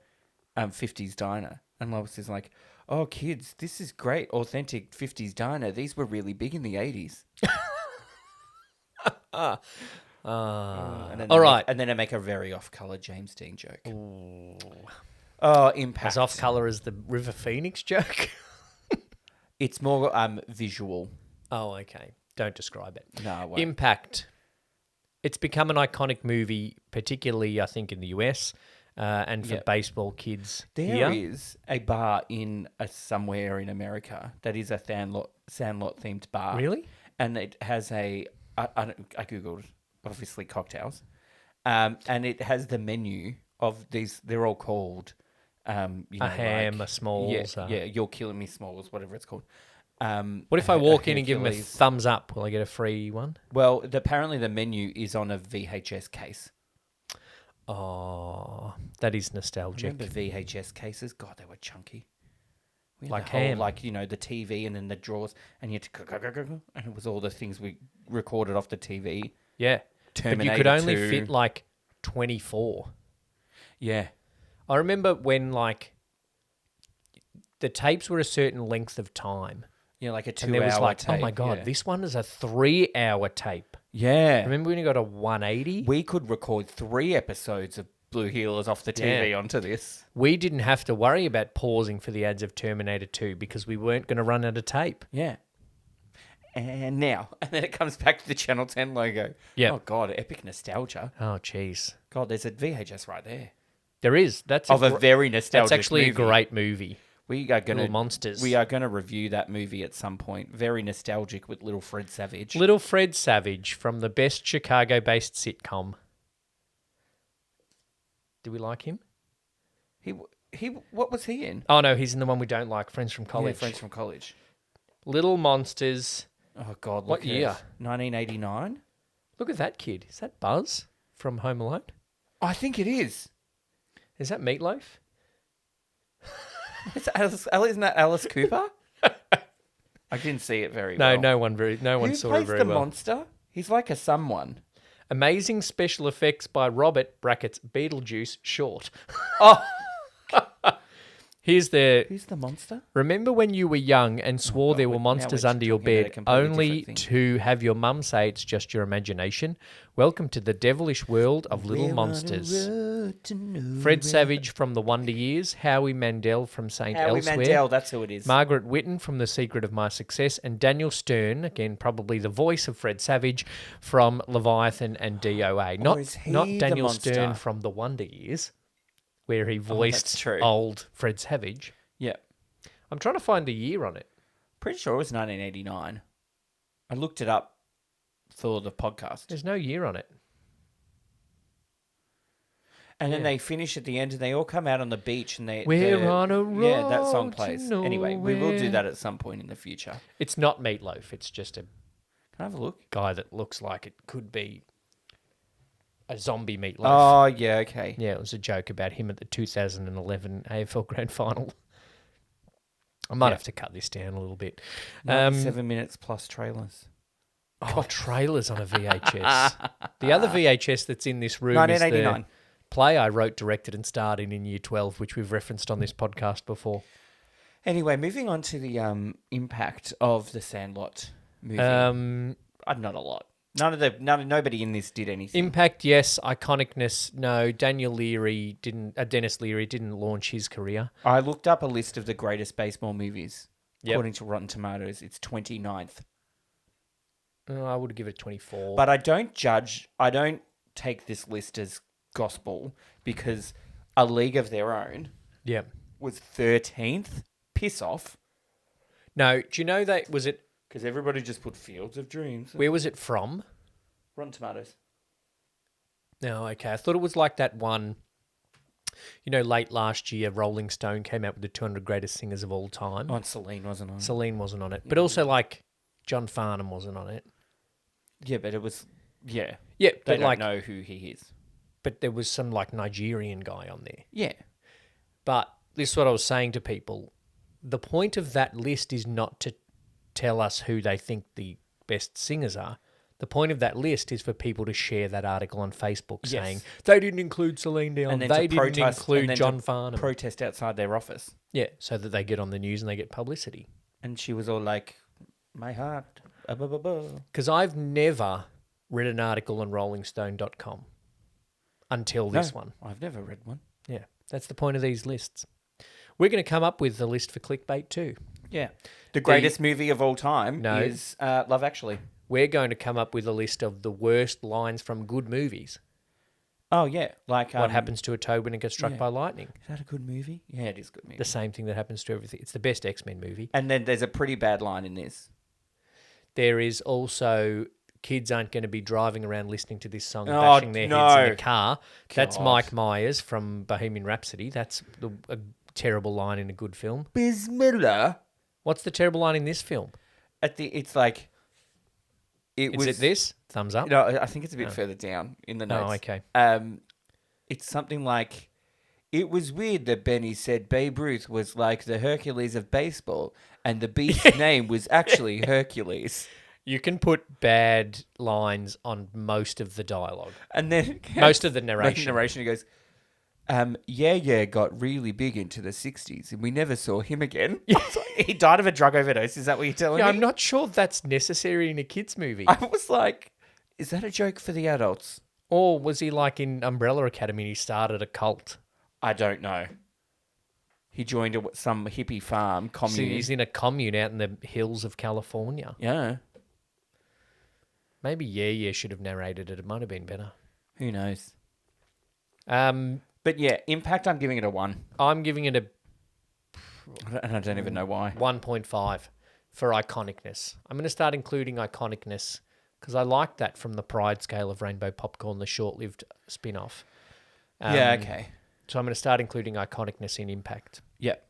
50s diner. And Lois is like, oh, kids, this is great, authentic 50s diner. These were really big in the 80s. And then all right. And then I make a very off-color James Dean joke. Oh, impact. As off colour as the River Phoenix joke. It's more visual. Oh, okay. Don't describe it. No, I won't. Impact. It's become an iconic movie, particularly, I think, in the US and for Yep. baseball kids There here. is a bar in somewhere in America that is a Sandlot themed bar. Really? And it has I googled obviously cocktails, and it has the menu of these. They're all called A ham, a Smalls. yeah, You're Killing Me Smalls, whatever it's called. What if I walk in and give them a Hercules. thumbs up? Will I get a free one? Well, apparently the menu is on a VHS case. Oh, that is nostalgic. Remember VHS cases? God, they were chunky. We had Like the whole, ham. like, the TV and then the drawers, and you had to, and it was all the things we recorded off the TV. Yeah. But you Terminator could only 2. fit like 24. Yeah. I remember when like the tapes were a certain length of time. Yeah, like a 2 And there hour was like, tape. oh my God, yeah. this one is a 3-hour tape. Yeah. Remember when you got a 180? We could record 3 episodes of Blue Healers off the TV Yeah. onto this. We didn't have to worry about pausing for the ads of Terminator 2 because we weren't going to run out of tape. Yeah. And now, and then it comes back to the Channel 10 logo. Yep. Oh, God, epic nostalgia. Oh, jeez. God, there's a VHS right there. There is. That's Of a very nostalgic That's actually movie. a great movie. We are going Little to Monsters. We are going to review that movie at some point. Very nostalgic with Little Fred Savage. Little Fred Savage from the best Chicago-based sitcom. Do we like him? He what was he in? Oh, no, he's in the one we don't like, Friends from College. Yeah, Friends from College. Little Monsters. Oh God, What look year? at 1989. Look at that kid. Is that Buzz from Home Alone? I think it is. Is that Meatloaf? Isn't that Alice Cooper? I didn't see it very well. No one Who saw it plays very the well. monster? He's like a someone. Amazing special effects by Robert (Beetlejuice) Short. Oh, Here's the. who's the monster? Remember when you were young and swore there were now monsters we're under your talking about a bed, completely only different to have your mum say it's just your imagination? Welcome to the devilish world of little monsters. Fred Savage from The Wonder Years, Howie Mandel from St. Howie Elsewhere, Mandel, that's who it is. Margaret Whitten from The Secret of My Success, and Daniel Stern, again probably the voice of Fred Savage from Leviathan and DOA. is he Not the Daniel monster? Stern from The Wonder Years, where he voiced true. old Fred Savage. Yeah. I'm trying to find the year on it. Pretty sure it was 1989. I looked it up for the podcast. There's no year on it. And then they finish at the end and they all come out on the beach and We're on a road. Yeah, that song plays. to Anyway, we will do nowhere. that at some point in the future. It's not Meatloaf. It's just a Can I have a look? guy that looks like it could be a zombie Meatloaf. Oh, yeah, okay. Yeah, it was a joke about him at the 2011 AFL Grand Final. I might have to cut this down a little bit. 7 minutes plus trailers. Oh, trailers on a VHS. The other VHS that's in this room is the 1989. play I wrote, directed, and starred in Year 12, which we've referenced on this podcast before. Anyway, moving on to the impact of the Sandlot movie. Not a lot. Nobody in this did anything. Impact, yes. Iconicness, no. Dennis Leary didn't launch his career. I looked up a list of the greatest baseball movies. Yep. According to Rotten Tomatoes, it's 29th. I would give it 24. But I don't take this list as gospel because A League of Their Own yeah. was 13th. Piss off. No, do you know that was it? Because everybody just put Fields of Dreams. Where was it from? Rotten Tomatoes. No, okay. I thought it was like that one. You know, late last year, Rolling Stone came out with the 200 greatest singers of all time. Oh, and Celine wasn't on it. Celine wasn't on it, but also like John Farnham wasn't on it. Yeah, but it was... Yeah. Yeah, They but don't like, know who he is. but there was some like Nigerian guy on there. Yeah. But this is what I was saying to people. The point of that list is not to tell us who they think the best singers are. The point of that list is for people to share that article on Facebook Yes. saying they didn't include Celine Dion, And then they to didn't protest, include and then John to Farnham. protest outside their office. Yeah, so that they get on the news and they get publicity. And she was all like, my heart. Because I've never read an article on rollingstone.com until this one. I've never read one. Yeah, that's the point of these lists. We're going to come up with the list for clickbait too. Yeah. The greatest movie of all time No. is Love Actually. We're going to come up with a list of the worst lines from good movies. Oh, yeah. Like What happens to a toad when it gets struck yeah. by lightning? Is that a good movie? Yeah, it is a good movie. The same thing that happens to everything. It's the best X-Men movie. And then there's a pretty bad line in this. There is also kids aren't going to be driving around listening to this song and Oh, bashing their heads in no. the car. That's God. Mike Myers from Bohemian Rhapsody. That's a terrible line in a good film. Bismillah. What's the terrible line in this film? It's like... Is it this? Thumbs up? No, I think it's a bit further down in the notes. Oh, okay. It's something like, it was weird that Benny said Babe Ruth was like the Hercules of baseball and the beast's name was actually Hercules. You can put bad lines on most of the dialogue. And then... Most of the narration. He goes, Yeah got really big into the 60s and we never saw him again. He died of a drug overdose. Is that what you're telling Yeah, me? I'm not sure that's necessary in a kids' movie. I was like, is that a joke for the adults? Or was he like in Umbrella Academy and he started a cult? I don't know. He joined some hippie farm So commune. he's in a commune out in the hills of California. Yeah. Maybe Yeah should have narrated it. It might have been better. Who knows? Um, But yeah, Impact, I'm giving it a 1. I'm giving it a And I don't even know why. 1.5 for iconicness. I'm going to start including iconicness because I like that from the Pride scale of Rainbow Popcorn, the short-lived spin-off. Yeah, okay. So I'm going to start including iconicness in Impact. Yep.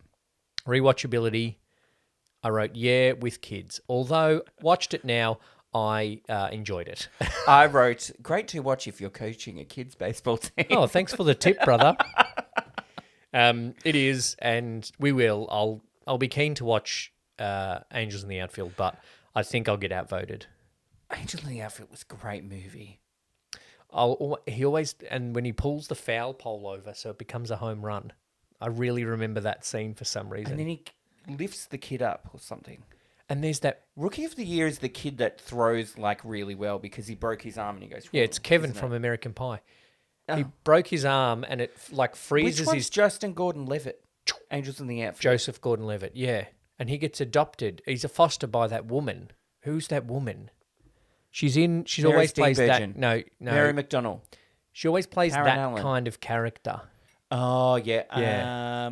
Rewatchability, I wrote yeah with kids. Although watched it now, I enjoyed it. I wrote, great to watch if you're coaching a kids' baseball team. Oh, thanks for the tip, brother. It is, and we will. I'll be keen to watch Angels in the Outfield, but I think I'll get outvoted. Angel in the Outfield was a great movie. He always, and when he pulls the foul pole over, so it becomes a home run. I really remember that scene for some reason. And then he lifts the kid up or something. And there's that. Rookie of the Year is the kid that throws like really well because he broke his arm and he goes. Yeah, it's Kevin isn't from it? American Pie. He Oh. broke his arm and it like freezes Which one's his Justin Gordon-Levitt? Angels in the Outfield. Joseph Gordon-Levitt. Yeah, and he gets adopted. He's a foster by that woman. Who's that woman? She's Mary always plays Steenburgen. that. No. Mary McDonnell. She always plays Karen that Allen. kind of character. Oh yeah. Yeah.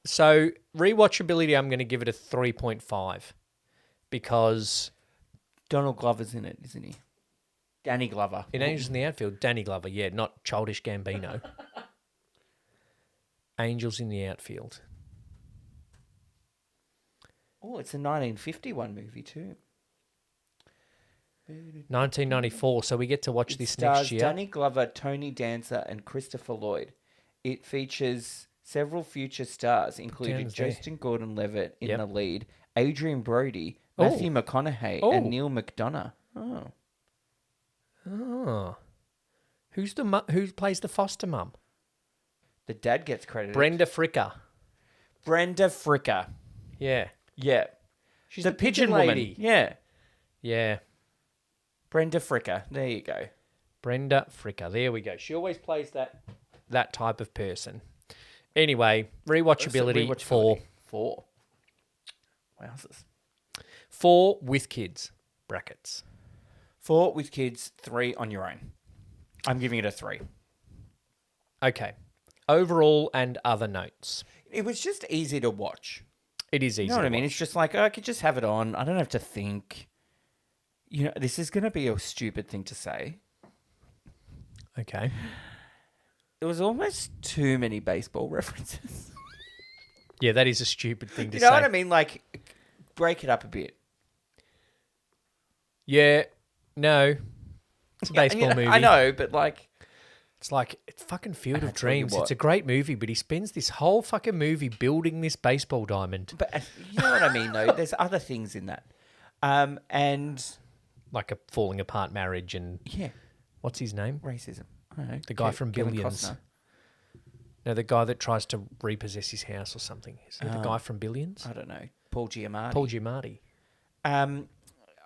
So rewatchability, I'm going to give it a 3.5 because Donald Glover's in it, isn't he? Danny Glover. in Angels in the Outfield, Danny Glover, yeah, not Childish Gambino. Angels in the Outfield. Oh, it's a 1951 movie too. 1994, so we get to watch this Stars next year. Danny Glover, Tony Danza, and Christopher Lloyd. It features several future stars, including Down's there. Justin Gordon-Levitt in Yep. the lead, Adrian Brody, Oh. Matthew McConaughey, Oh. and Neil McDonough. Oh, Oh. Who plays the foster mum? the dad gets credited. Brenda Fricker. Brenda Fricker. Yeah. Yeah, She's the the pigeon woman. lady. Yeah, Yeah. Brenda Fricker. There you go. Brenda Fricker. There we go. She always plays that type of person. Anyway, rewatchability, Rewatchability. 4. 4. Wowzers. 4 with kids. Brackets. 4 with kids, 3 on your own. I'm giving it a 3. Okay. Overall and other notes. It was just easy to watch. It is easy. You know what to I mean? watch. It's just like, I could just have it on. I don't have to think. You know, this is going to be a stupid thing to say. Okay. There was almost too many baseball references. Yeah, that is a stupid thing to You know say. what I mean? Like, break it up a bit. Yeah. No. It's a baseball You know, movie. I know, but like, It's like it's fucking Field of I tell you Dreams. what. It's a great movie, but he spends this whole fucking movie building this baseball diamond. you know what I mean, though? There's other things in that. And Like a falling apart marriage and yeah, what's his name? racism. I don't know. The guy from Kevin Billions. Costner. No, the guy that tries to repossess his house or something. Is it the guy from Billions? I don't know. Paul Giamatti. Paul Giamatti.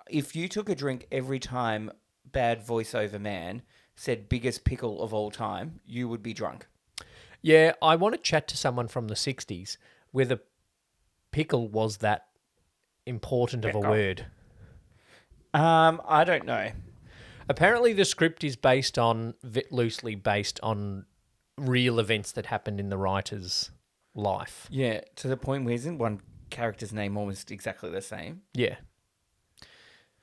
If you took a drink every time bad voiceover man said biggest pickle of all time, you would be drunk. Yeah, I want to chat to someone from the 60s where the pickle was that important of a Pickle. word. I don't know. Apparently, the script is loosely based on real events that happened in the writer's life. Yeah, to the point where isn't one character's name almost exactly the same? Yeah.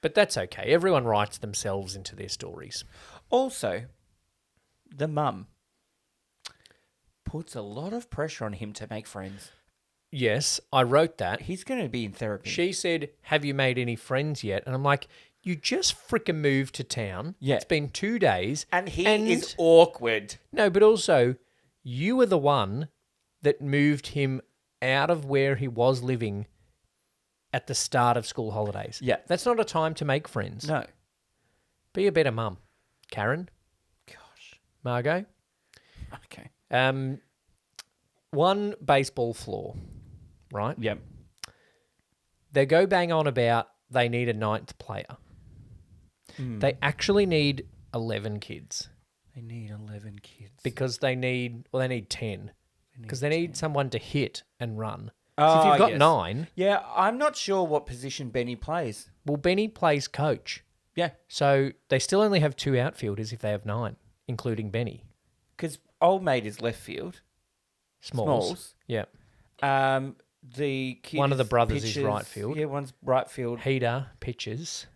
But that's okay. Everyone writes themselves into their stories. Also, the mum puts a lot of pressure on him to make friends. Yes, I wrote that. He's going to be in therapy. She said, "Have you made any friends yet?" And I'm like, "You just frickin' moved to town. Yeah. It's been 2 days. and he is awkward. No, but also, you were the one that moved him out of where he was living at the start of school holidays. Yeah. That's not a time to make friends. No. Be a better mum. Karen, Gosh. Margot. Okay. One baseball floor, right? Yep. They go bang on about they need a ninth player. They actually need 11 kids They need 11 kids. because they need 10 because they need someone to hit and run. So if Oh, you've got yes. 9, Yeah, I'm not sure what position Benny plays. well, Benny plays coach. Yeah, So they still only have 2 outfielders if they have 9, including Benny. because old mate is left field. Smalls. Yeah. The kid One of the is brothers is pitches. right field. Yeah, one's right field. Heater pitches.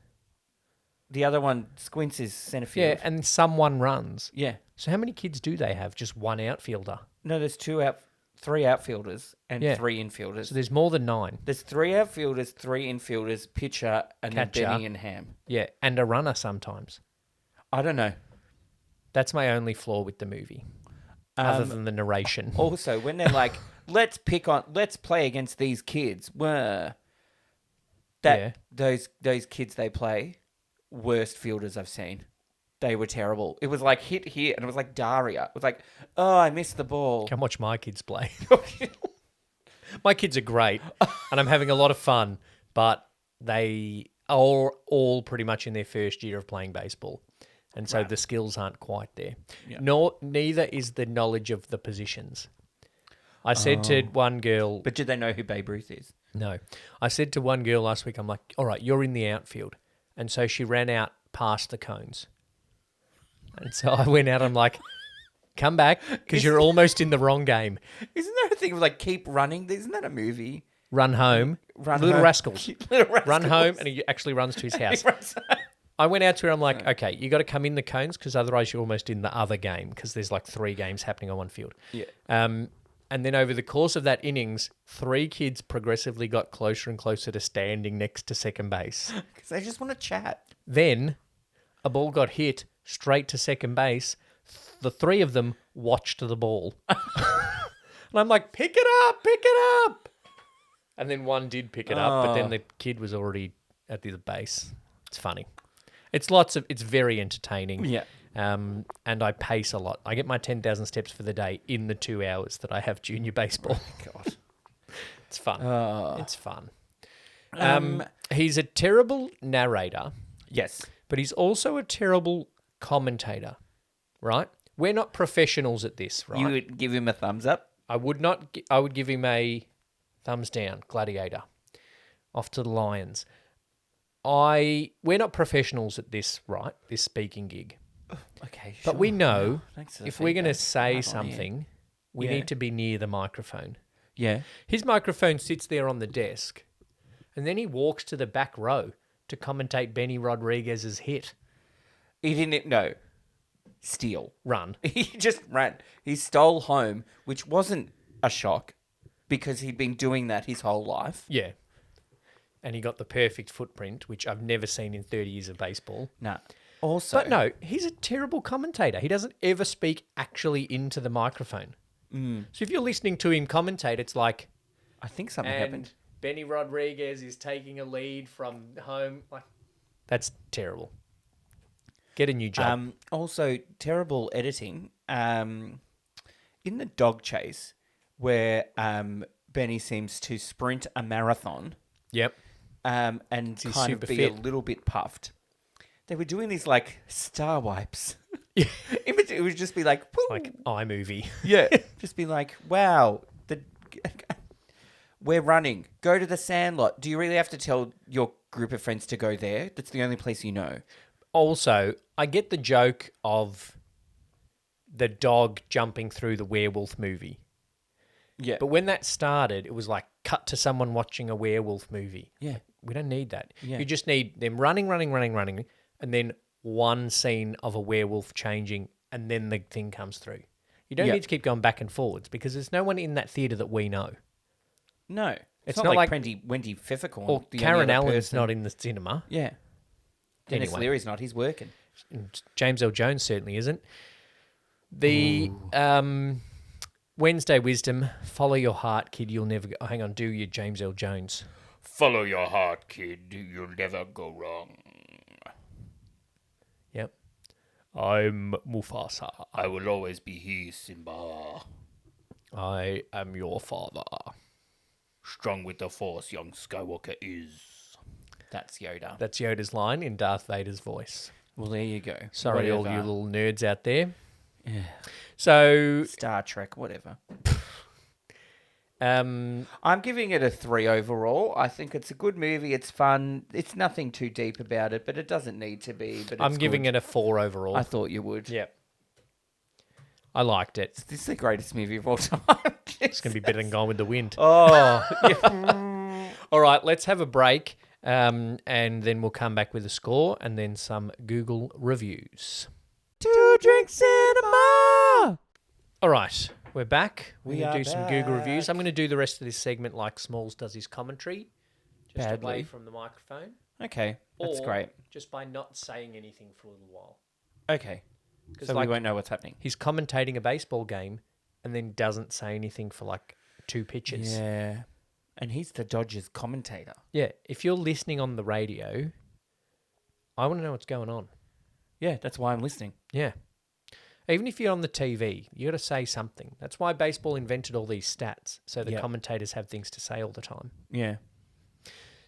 The other one, Squints, is centre field. Yeah, and someone runs. Yeah. So how many kids do they have? Just one outfielder. No, there's 3 outfielders and Yeah. 3 infielders. So there's more than 9. There's 3 outfielders, 3 infielders, pitcher, and Catcher. then Benny and Ham. Yeah, and a runner sometimes. I don't know. That's my only flaw with the movie, other than the narration. Also, when they're like, let's play against these kids. Yeah. Those kids they play, worst fielders I've seen. They were terrible. It was like hit here, and it was like Daria. It was like, oh, I missed the ball. Come watch my kids play. My kids are great, and I'm having a lot of fun, but they are all pretty much in their first year of playing baseball. And so the skills aren't quite there. Yeah. Neither is the knowledge of the positions. I said to one girl... But do they know who Babe Ruth is? No. I said to one girl last week, I'm like, all right, you're in the outfield. And so she ran out past the cones. And so I went out, I'm like, come back, because you're almost in the wrong game. Isn't there a thing of like keep running? Isn't that a movie? Run home. Little home. Rascals. Little Rascals. Run home, and he actually runs to his house. I went out to her, I'm like, okay, you got to come in the cones, because otherwise you're almost in the other game, because there's like 3 games happening on one field. Yeah. And then over the course of that innings, 3 kids progressively got closer and closer to standing next to second base. Because they just want to chat. Then a ball got hit straight to second base. The 3 of them watched the ball. And I'm like, pick it up. And then one did pick it up, but then the kid was already at the base. It's funny. It's very entertaining. Yeah. And I pace a lot. I get my 10,000 steps for the day in the 2 hours that I have junior baseball. God. It's fun. It's fun. He's a terrible narrator, Yes. but he's also a terrible commentator, right? We're not professionals at this, right? You would give him a thumbs up? I would give him a thumbs down, Gladiator. Off to the Lions. We're not professionals at this, right? This speaking gig. Okay, But we know Thanks for the if we're going to feedback. say Right on something, we Yeah. need to be near the microphone. Yeah. His microphone sits there on the desk, and then he walks to the back row to commentate Benny Rodriguez's hit. He didn't know. Steal. Run. He just ran. He stole home, which wasn't a shock because he'd been doing that his whole life. Yeah. And he got the perfect footprint, which I've never seen in 30 years of baseball. Nah. Also, But no, he's a terrible commentator. He doesn't ever speak actually into the microphone. So if you're listening to him commentate, it's like, I think something and happened. Benny Rodriguez is taking a lead from home. Like, that's terrible. Get a new job. Also, terrible editing. In the dog chase, where Benny seems to sprint a marathon, Yep. and He's kind of super be fit. a little bit puffed. They were doing these like star wipes. It would just be like, woo. Like iMovie. Yeah, just be like, wow, we're running. Go to the Sandlot. Do you really have to tell your group of friends to go there? That's the only place you know. Also, I get the joke of the dog jumping through the werewolf movie. Yeah, But when that started, it was like cut to someone watching a werewolf movie. yeah, We don't need that. Yeah. You just need them running, and then one scene of a werewolf changing, and then the thing comes through. You don't Yeah. need to keep going back and forwards because there's no one in that theatre that we know. no, It's not not like like- Wendy Pfeffercorn Or the Karen only other Allen's person. not in the cinema. Yeah, Dennis Anyway. Leary's not. He's working. And James L. Jones certainly isn't. The Wednesday wisdom, follow your heart, kid. You'll never go. Oh, hang on, do your James L. Jones. Follow your heart, kid. You'll never go wrong. Yep. I'm Mufasa. I will always be he, Simba. I am your father. Strong with the Force, young Skywalker is. That's Yoda. That's Yoda's line in Darth Vader's voice. Well, there you go. Sorry, all you Whatever. little nerds out there. Yeah. So, Star Trek, whatever. um, I'm giving it a 3 overall. I think it's a good movie. It's fun. It's nothing too deep about it, but it doesn't need to be. But I'm giving it a 4 overall. I thought you would. Yep. I liked it. This is the greatest movie of all time. It's going to be better than Gone with the Wind. Oh, yeah. All right, let's have a break, and then we'll come back with a score and then some Google reviews. 2 Drink Cinema. All right, we're back. We're We going to are do some Google reviews. back. I'm going to do the rest of this segment like Smalls does his commentary, just away Badly. from the microphone. Okay, that's or great. Just by not saying anything for a little while. Okay, 'Cause so like, we won't know what's happening. he's commentating a baseball game and then doesn't say anything for like 2 pitches. Yeah, and he's the Dodgers commentator. Yeah, if you're listening on the radio, I want to know what's going on. Yeah, that's why I'm listening. Yeah. Even if you're on the TV, you got to say something. That's why baseball invented all these stats, so the Yep. commentators have things to say all the time. Yeah.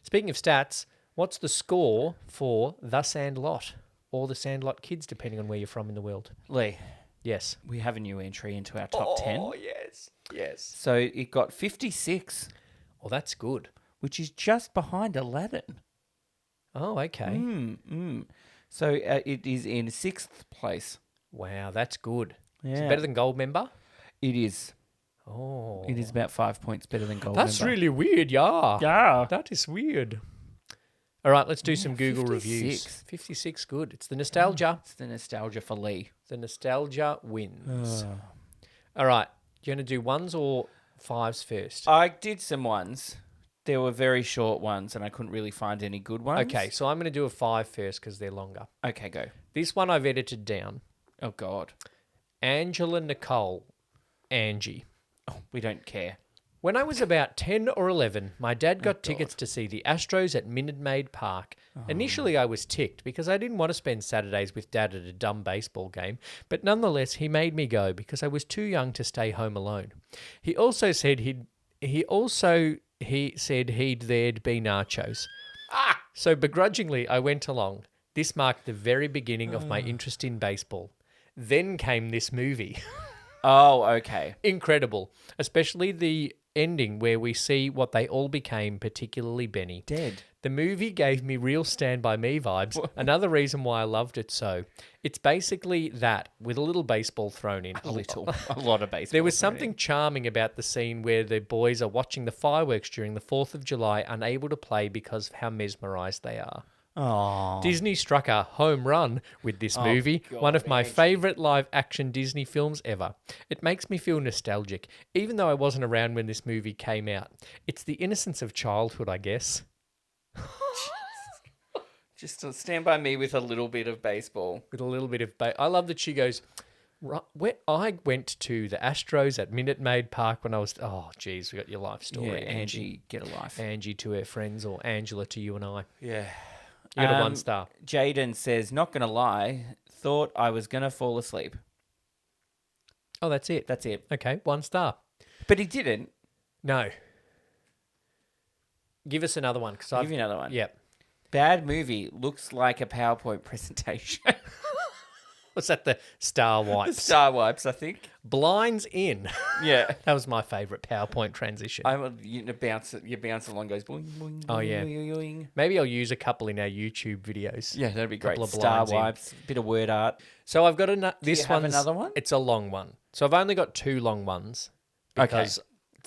Speaking of stats, what's the score for The Sandlot or The Sandlot Kids, depending on where you're from in the world? Lee, Yes. we have a new entry into our top 10. yes. Yes. So it got 56, Well, that's good. which is just behind Aladdin. Oh, okay. So it is in 6th place. Wow, that's good. Is Yeah. it better than Gold Member? It is. Oh. It is about 5 points better than Gold That's Member. really weird, yeah. Yeah. That is weird. All right, let's do some Google 56. reviews. 56, good. It's the nostalgia. It's the nostalgia for Lee. The nostalgia wins. All right, you're going to do ones or fives first? I did some ones. There were very short ones, and I couldn't really find any good ones. Okay, so I'm going to do a 5 first because they're longer. Okay, go. This one I've edited down. Oh, God. Angela Nicole, Angie. Oh, we don't care. When I was about 10 or 11, my dad got tickets to see the Astros at Minute Maid Park. Initially, I was ticked because I didn't want to spend Saturdays with Dad at a dumb baseball game, but nonetheless, he made me go because I was too young to stay home alone. He said there'd be nachos. So begrudgingly, I went along. This marked the very beginning of my interest in baseball. Then came this movie. Oh, okay. Incredible, especially the ending where we see what they all became, particularly Benny. Dead. The movie gave me real Stand By Me vibes. Another reason why I loved it so. It's basically that with a little baseball thrown in. A little. A lot of baseball. There was something charming about the scene where the boys are watching the fireworks during the 4th of July, unable to play because of how mesmerised they are. Oh. Disney struck a home run with this movie, one of my favourite live-action Disney films ever. It makes me feel nostalgic, even though I wasn't around when this movie came out. It's the innocence of childhood, I guess. Just to Stand By Me with a little bit of baseball. With a little bit of... I love that she goes... Right, I went to the Astros at Minute Maid Park when I was... Oh, geez, we got your life story, Yeah, Angie, get a life. Angie to her friends, or Angela to you and I. Yeah. You got a 1 star. Jaden says, not going to lie, thought I was going to fall asleep. Oh, that's it. That's it. Okay, 1 star. But he didn't. No. Give us another one. I'll give you another one. Yep. Bad movie. Looks like a PowerPoint presentation. What's that? The Star Wipes. Star Wipes, I think. Blinds in. Yeah. That was my favourite PowerPoint transition. You bounce along, goes boing, boing, boing, Oh, yeah. boing, boing. Maybe I'll use a couple in our YouTube videos. Yeah, that'd be great. Couple of Star blinds in. Wipes, bit of word art. So I've got this you have one's another one? It's a long one. So I've only got 2 long ones because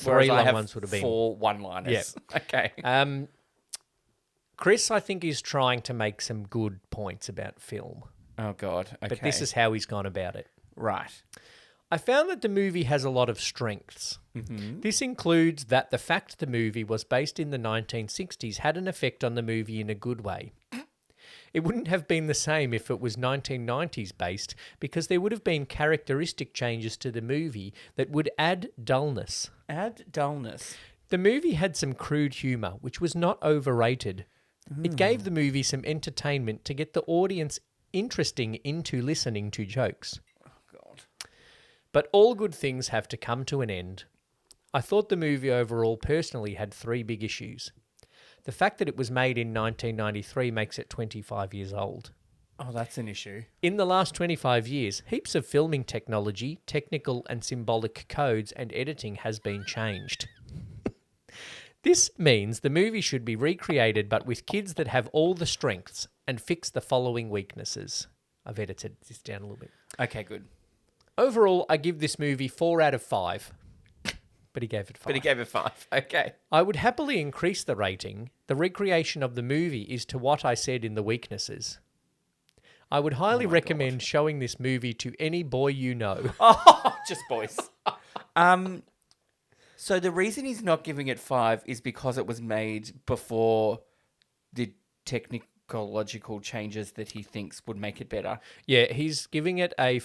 Whereas 3 I long have ones would have been 4 one-liners. Yeah. Okay. Chris, I think, is trying to make some good points about film, Oh, God. Okay. but this is how he's gone about it. Right. I found that the movie has a lot of strengths. This includes that the fact the movie was based in the 1960s had an effect on the movie in a good way. It wouldn't have been the same if it was 1990s based, because there would have been characteristic changes to the movie that would add dullness. Add dullness. The movie had some crude humour, which was not overrated. It gave the movie some entertainment to get the audience interesting into listening to jokes. Oh, God. But all good things have to come to an end. I thought the movie overall personally had 3 big issues. The fact that it was made in 1993 makes it 25 years old. Oh, that's an issue. In the last 25 years, heaps of filming technology, technical and symbolic codes and editing has been changed. This means the movie should be recreated but with kids that have all the strengths and fix the following weaknesses. I've edited this down a little bit. Okay, good. Overall, I give this movie 4 out of 5. But he gave it 5. But he gave it 5. Okay. I would happily increase the rating. The recreation of the movie is to what I said in the weaknesses. I would highly recommend showing this movie to any boy you know. Oh, just boys. So the reason he's not giving it 5 is because it was made before the technological changes that he thinks would make it better. Yeah, he's giving it a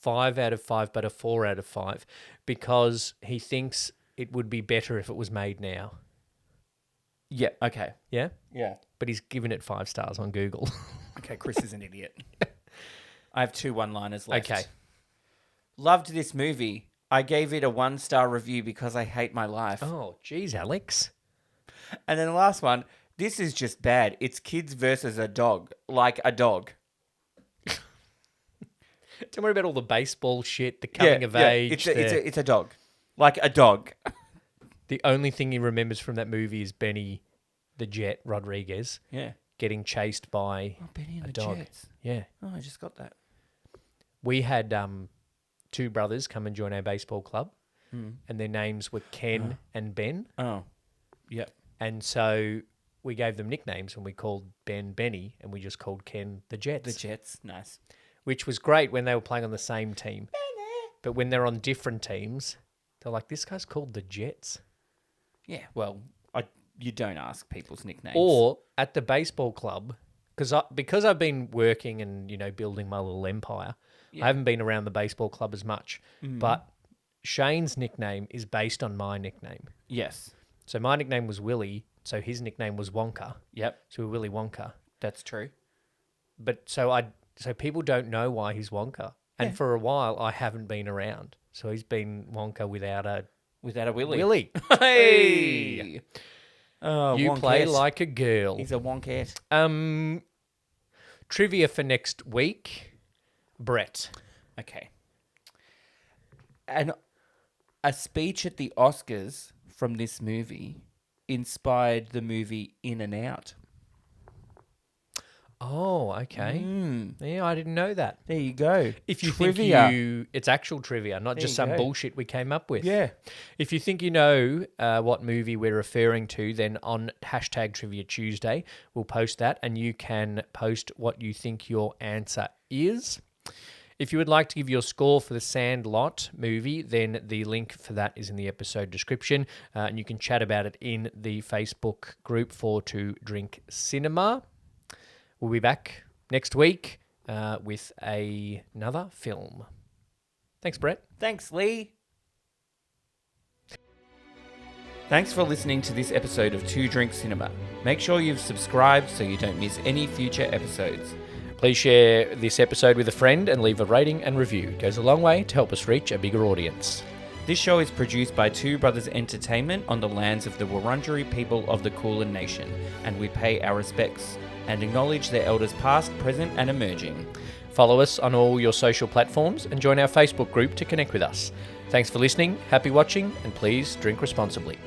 5 out of 5, but a 4 out of 5 because he thinks it would be better if it was made now. Yeah, okay. Yeah? Yeah. But he's given it 5 stars on Google. Okay, Chris is an idiot. I have 2 one-liners left. Okay. Loved this movie. I gave it a 1-star review because I hate my life. Oh, geez, Alex. And then the last one, this is just bad. It's kids versus a dog. Like a dog. Don't worry about all the baseball shit, the coming of age. It's a dog. Like a dog. The only thing he remembers from that movie is Benny the Jet Rodriguez Yeah. getting chased by Benny and a the dog. Jets. Yeah. Oh, I just got that. We had 2 brothers come and join our baseball club, and their names were Ken and Ben. Oh, yep. And so we gave them nicknames, and we called Ben Benny, and we just called Ken the Jets. The Jets. Nice. Which was great when they were playing on the same team. But when they're on different teams, they're like, this guy's called the Jets. Yeah, well, you don't ask people's nicknames. Or at the baseball club, because I've been working and, building my little empire, I haven't been around the baseball club as much. But Shane's nickname is based on my nickname. Yes. So my nickname was Willie, so his nickname was Wonka. Yep. So we're Willy Wonka. That's true. But so people don't know why he's Wonka. And for a while, I haven't been around. So he's been Wonka without a Willie. Willie. Hey! Oh, You Wonkette. play like a girl. He's a wonkette. Trivia for next week. Brett. Okay. And a speech at the Oscars from this movie inspired the movie In and Out. Oh, okay. Yeah, I didn't know that. There you go. If you Trivia. think it's actual trivia, not just There some you go. bullshit we came up with. Yeah. If you think you know what movie we're referring to, then on hashtag Trivia Tuesday, we'll post that and you can post what you think your answer is. If you would like to give your score for the Sandlot movie, then the link for that is in the episode description. And you can chat about it in the Facebook group for To Drink Cinema. We'll be back next week with another film. Thanks, Brett. Thanks, Lee. Thanks for listening to this episode of To Drink Cinema. Make sure you've subscribed so you don't miss any future episodes. Please share this episode with a friend and leave a rating and review. It goes a long way to help us reach a bigger audience. This show is produced by Two Brothers Entertainment on the lands of the Wurundjeri people of the Kulin Nation, and we pay our respects and acknowledge their elders past, present and emerging. Follow us on all your social platforms and join our Facebook group to connect with us. Thanks for listening, happy watching, and please drink responsibly.